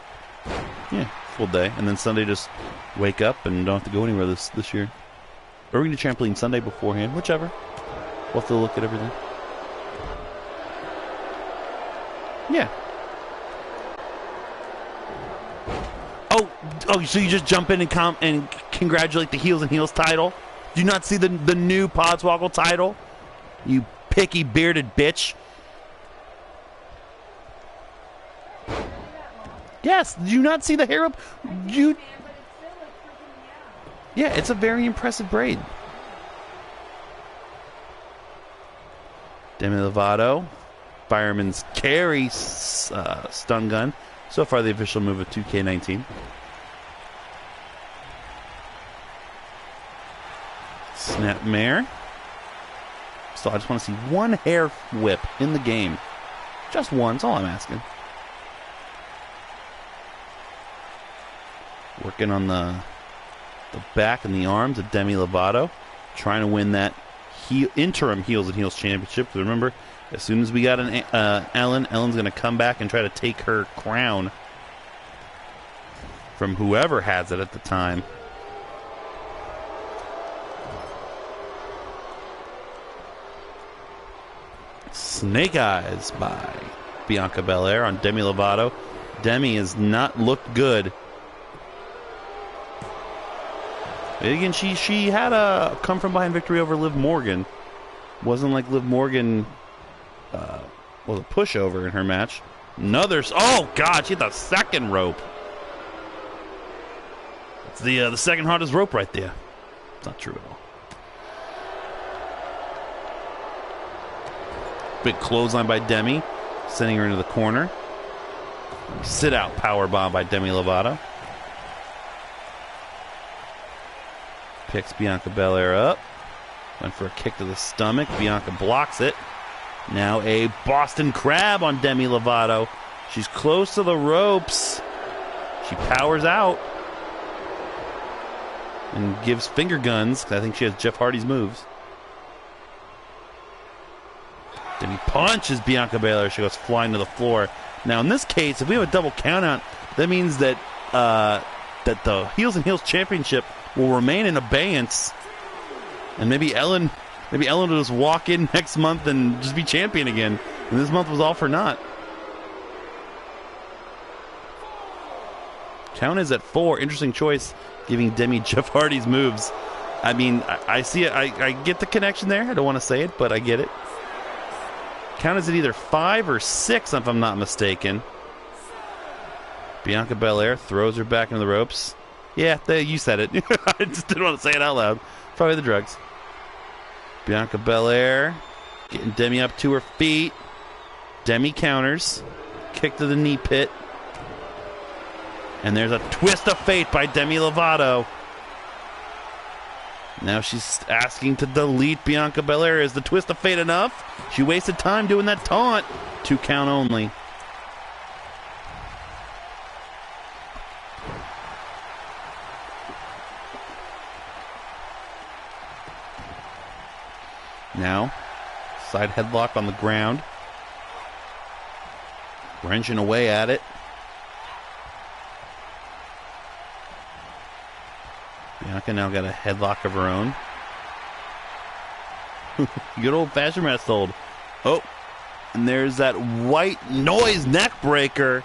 Yeah, full day. And then Sunday just wake up and don't have to go anywhere this year. Or we can do trampoline Sunday beforehand, whichever. We'll have to look at everything. Yeah. Oh, so you just jump in and congratulate the Heels and Heels title? Do you not see the new Podswoggle title? You picky bearded bitch. Yes, do you not see the hair up? Yeah, it's a very impressive braid. Demi Lovato, Fireman's Carry stun gun. So far, the official move of 2K19. Snapmare. So I just want to see one hair whip in the game. Just one, that's all I'm asking. Working on the back and the arms of Demi Lovato. Trying to win that interim Heels and Heels championship. Remember, as soon as we got an Ellen's going to come back and try to take her crown from whoever has it at the time. Snake Eyes by Bianca Belair on Demi Lovato. Demi has not looked good. Again, she had a come from behind victory over Liv Morgan. Wasn't like Liv Morgan was a pushover in her match. Oh God, she hit the second rope. It's the second hardest rope right there. It's not true at all. Big clothesline by Demi, sending her into the corner. Sit out powerbomb by Demi Lovato. Picks Bianca Belair up. Went for a kick to the stomach. Bianca blocks it. Now a Boston Crab on Demi Lovato. She's close to the ropes. She powers out. And gives finger guns, because I think she has Jeff Hardy's moves. Demi punches Bianca Belair. She goes flying to the floor. Now in this case, if we have a double countout, that means that the Heels and Heels Championship will remain in abeyance, and maybe Ellen will just walk in next month and just be champion again. And this month was all for naught. Count is at 4. Interesting choice, giving Demi Jeff Hardy's moves. I mean, I see it. I get the connection there. I don't want to say it, but I get it. Count is at either 5 or 6, if I'm not mistaken. Bianca Belair throws her back into the ropes. Yeah, you said it. I just didn't want to say it out loud. Probably the drugs. Bianca Belair getting Demi up to her feet. Demi counters. Kick to the knee pit. And there's a twist of fate by Demi Lovato. Now she's asking to delete Bianca Belair. Is the twist of fate enough? She wasted time doing that taunt. 2 count only. Now, side headlock on the ground. Wrenching away at it. Bianca now got a headlock of her own. Good old-fashioned rest hold. Oh, and there's that white noise neck breaker.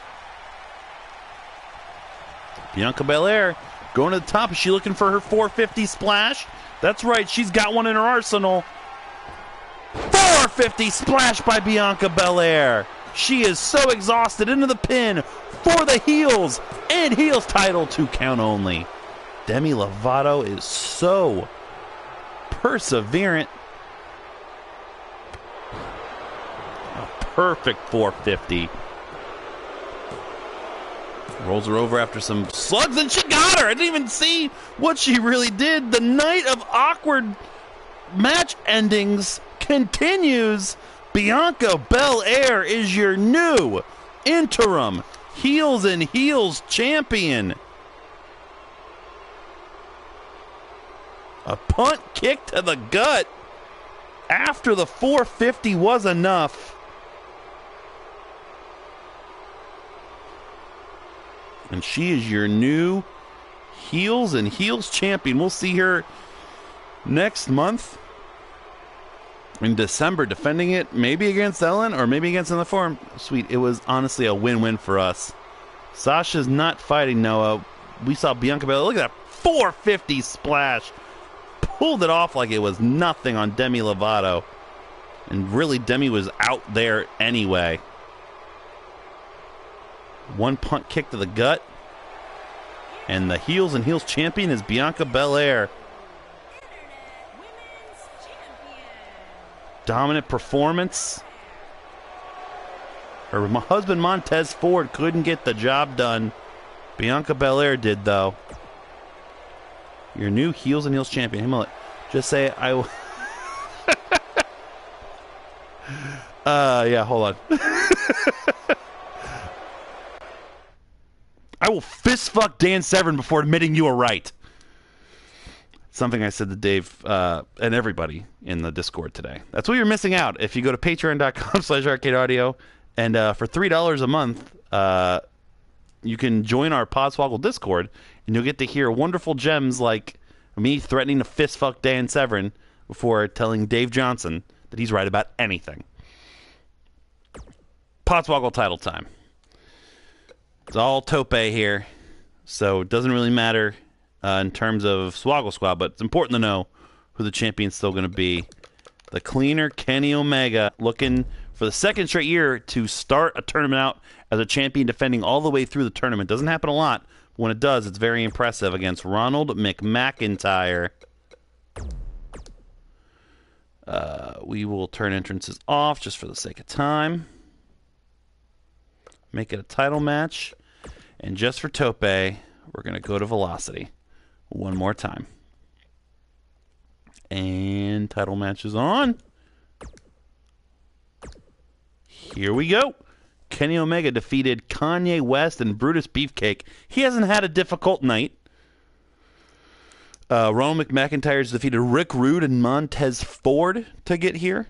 Bianca Belair going to the top. Is she looking for her 450 splash? That's right. She's got one in her arsenal. 450 splash by Bianca Belair. She is so exhausted. Into the pin for the heels. And heels title 2 count only. Demi Lovato is so perseverant. A perfect 450. Rolls her over after some slugs, and she got her. I didn't even see what she really did. The night of awkward match endings continues. Bianca Belair is your new interim Heels and Heels champion. A punt kick to the gut after the 450 was enough. And she is your new Heels and Heels champion. We'll see her next month in December defending it, maybe against Ellen or maybe against another form. Sweet. It was honestly a win-win for us. Sasha's not fighting Noah. We saw Bianca Belair. Look at that 450 splash. Pulled it off like it was nothing on Demi Lovato. And really, Demi was out there anyway. One punt kick to the gut. And the Heels and Heels champion is Bianca Belair. Dominant performance. Her husband Montez Ford couldn't get the job done. Bianca Belair did, though. Your new Heels and Heels champion. Hey, just say yeah, hold on. I will fist fuck Dan Severn before admitting you are right. Something I said to Dave and everybody in the Discord today. That's what you're missing out. If you go to patreon.com/arcadeaudio and for $3 a month, you can join our Podswoggle Discord and you'll get to hear wonderful gems like me threatening to fist fuck Dan Severn before telling Dave Johnson that he's right about anything. Podswoggle title time. It's all tope here, so it doesn't really matter in terms of Swoggle Squad, but it's important to know who the champion's still going to be. The cleaner Kenny Omega looking for the second straight year to start a tournament out as a champion, defending all the way through the tournament. Doesn't happen a lot, but when it does, it's very impressive against Ronald McMcintyre. We will turn entrances off just for the sake of time. Make it a title match. And just for tope, we're going to go to Velocity one more time. And title match is on. Here we go. Kenny Omega defeated Kanye West and Brutus Beefcake. He hasn't had a difficult night. Ronald McMcintyre's defeated Rick Rude and Montez Ford to get here.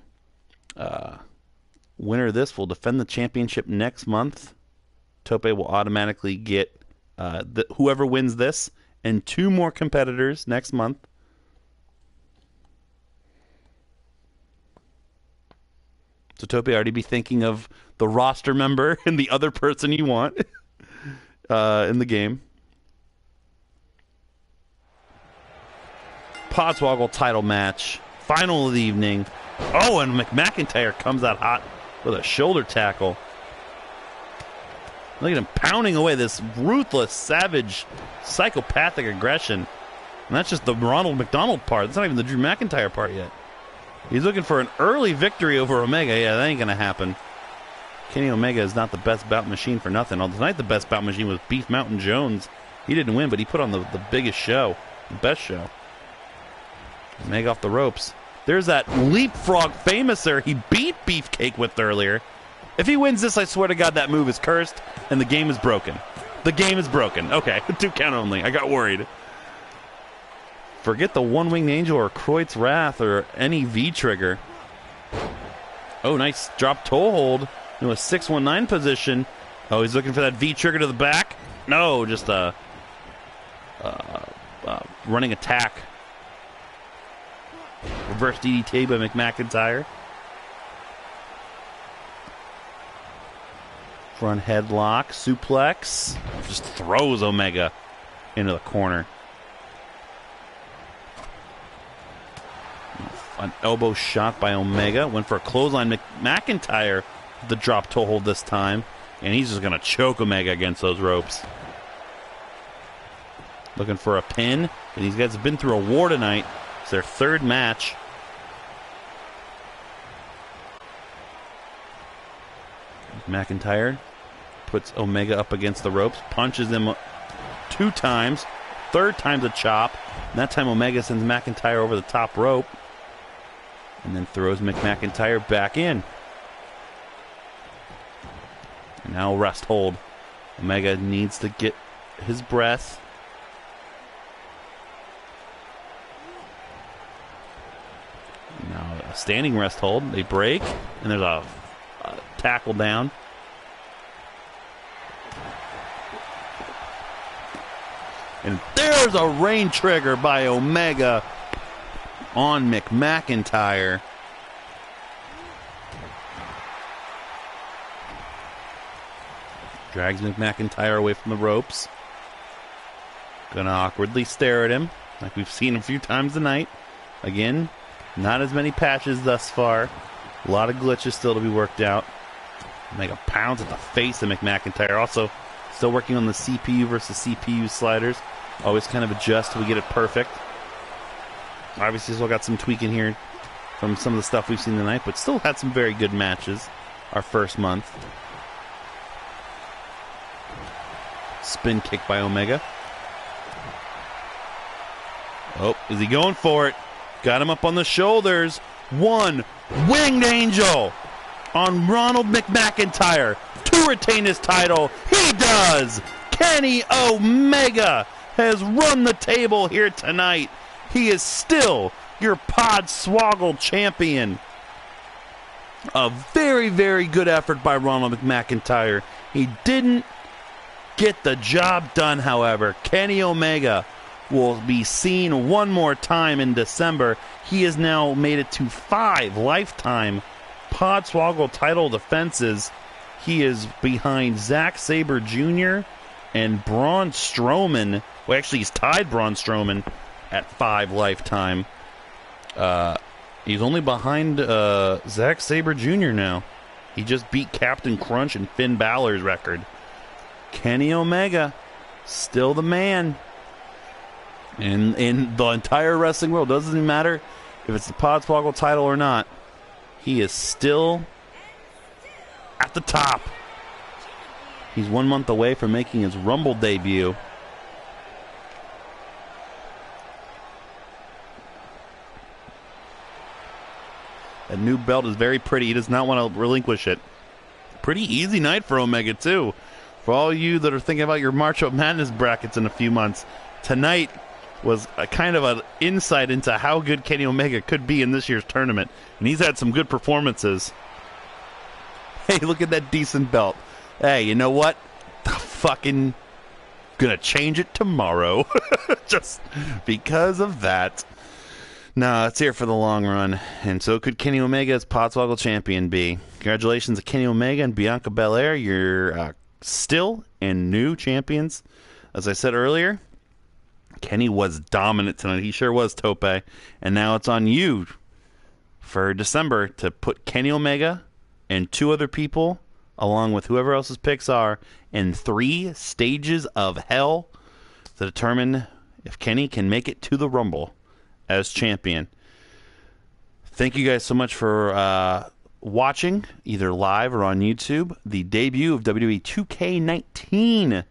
Winner of this will defend the championship next month. Tope will automatically get whoever wins this and 2 more competitors next month. So Tope already be thinking of the roster member and the other person you want in the game. Podswoggle title match. Final of the evening. Oh, and McMcintyre comes out hot with a shoulder tackle. Look at him pounding away this ruthless, savage, psychopathic aggression. And that's just the Ronald McDonald part. That's not even the Drew McIntyre part yet. He's looking for an early victory over Omega. Yeah, that ain't going to happen. Kenny Omega is not the best bout machine for nothing. Although tonight the best bout machine was Beef Mountain Jones. He didn't win, but he put on the biggest show. The best show. Omega off the ropes. There's that leapfrog famouser he beat Beefcake with earlier. If he wins this, I swear to God, that move is cursed, and the game is broken. The game is broken. Okay, 2 count only. I got worried. Forget the One-Winged Angel or Kreutz Wrath or any V-trigger. Oh, nice drop toe hold into a 619 position. Oh, he's looking for that V-trigger to the back. No, just a running attack. Reverse DDT by McMcintyre. Front headlock, suplex. Just throws Omega into the corner. An elbow shot by Omega. Went for a clothesline. McMcintyre, the drop toe hold this time. And he's just going to choke Omega against those ropes. Looking for a pin. And these guys have been through a war tonight. It's their third match. McMcintyre puts Omega up against the ropes. Punches him 2 times. Third time's a chop. And that time Omega sends McMcintyre over the top rope. And then throws McMcintyre back in. And now rest hold. Omega needs to get his breath. Now a standing rest hold. They break. And there's a tackle down. And there's a rain trigger by Omega on McMcintyre. Drags McMcintyre away from the ropes. Gonna awkwardly stare at him, like we've seen a few times tonight. Again, not as many patches thus far. A lot of glitches still to be worked out. Omega pounds at the face of McMcintyre. Also, still working on the CPU versus CPU sliders. Always kind of adjust till we get it perfect. Obviously, still got some tweaking here from some of the stuff we've seen tonight, but still had some very good matches our first month. Spin kick by Omega. Oh, is he going for it? Got him up on the shoulders. One winged angel on Ronald McMcintyre to retain his title. He does! Kenny Omega has run the table here tonight. He is still your Podswoggle champion. A very, very good effort by Ronald McMcintyre. He didn't get the job done, however. Kenny Omega will be seen one more time in December. He has now made it to 5 lifetime Podswoggle title defenses. He is behind Zack Sabre Jr. and Braun Strowman. Well, actually, he's tied Braun Strowman at 5 lifetime. He's only behind Zack Sabre Jr. now. He just beat Captain Crunch and Finn Balor's record. Kenny Omega, still the man. And in the entire wrestling world, doesn't even matter if it's the Podswoggle title or not, he is still at the top. He's 1 month away from making his Rumble debut. That new belt is very pretty. He does not want to relinquish it. Pretty easy night for Omega, too. For all you that are thinking about your March of Madness brackets in a few months, tonight was a kind of an insight into how good Kenny Omega could be in this year's tournament. And he's had some good performances. Hey, look at that decent belt. Hey, you know what? Fucking gonna change it tomorrow. Just because of that. No, it's here for the long run. And so could Kenny Omega as Podswoggle champion be. Congratulations to Kenny Omega and Bianca Belair. You're still and new champions. As I said earlier, Kenny was dominant tonight. He sure was, Tope. And now it's on you for December to put Kenny Omega and 2 other people, along with whoever else's picks are, in 3 stages of hell to determine if Kenny can make it to the Rumble as champion. Thank you guys so much for watching, either live or on YouTube, the debut of WWE 2K19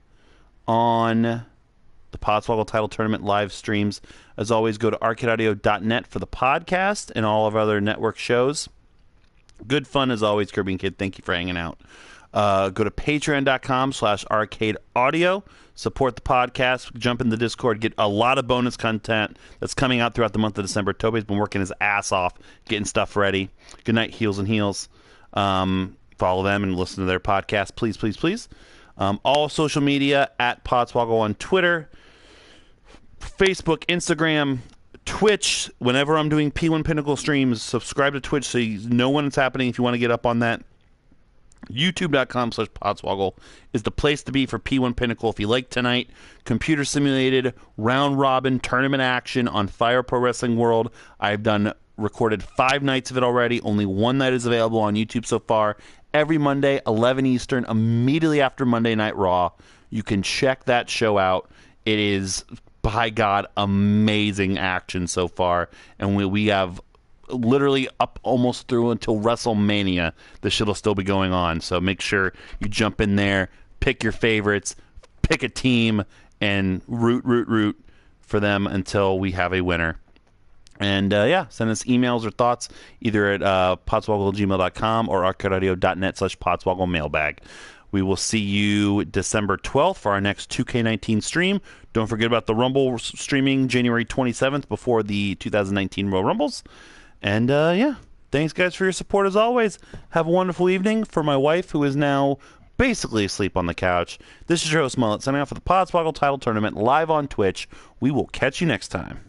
on the Podswoggle title tournament live streams. As always, go to arcadeaudio.net for the podcast and all of our other network shows. Good fun as always, Kirby and Kid. Thank you for hanging out. Go to patreon.com/arcadeaudio. Support the podcast. Jump in the Discord. Get a lot of bonus content that's coming out throughout the month of December. Toby's been working his ass off getting stuff ready. Good night, Heels and Heels. Follow them and listen to their podcast. Please, please, please. All social media at Podswoggle on Twitter, Facebook, Instagram, Twitch, whenever I'm doing P1 Pinnacle streams, subscribe to Twitch so you know when it's happening if you want to get up on that. YouTube.com/Podswoggle is the place to be for P1 Pinnacle. If you like tonight, computer simulated, round robin, tournament action on Fire Pro Wrestling World. I've recorded 5 nights of it already. Only 1 night is available on YouTube so far. Every Monday, 11 Eastern, immediately after Monday Night Raw. You can check that show out. It is, by God, amazing action so far. And we have literally up almost through until WrestleMania. This shit will still be going on. So make sure you jump in there, pick your favorites, pick a team, and root for them until we have a winner. And send us emails or thoughts either at podswoggle@gmail.com or arcadeaudio.net/podswoggle mailbag. We will see you December 12th for our next 2K19 stream. Don't forget about the Rumble streaming January 27th before the 2019 Royal Rumbles. And thanks guys for your support as always. Have a wonderful evening. For my wife, who is now basically asleep on the couch, this is your host Mullet signing off for the Podswoggle title tournament live on Twitch. We will catch you next time.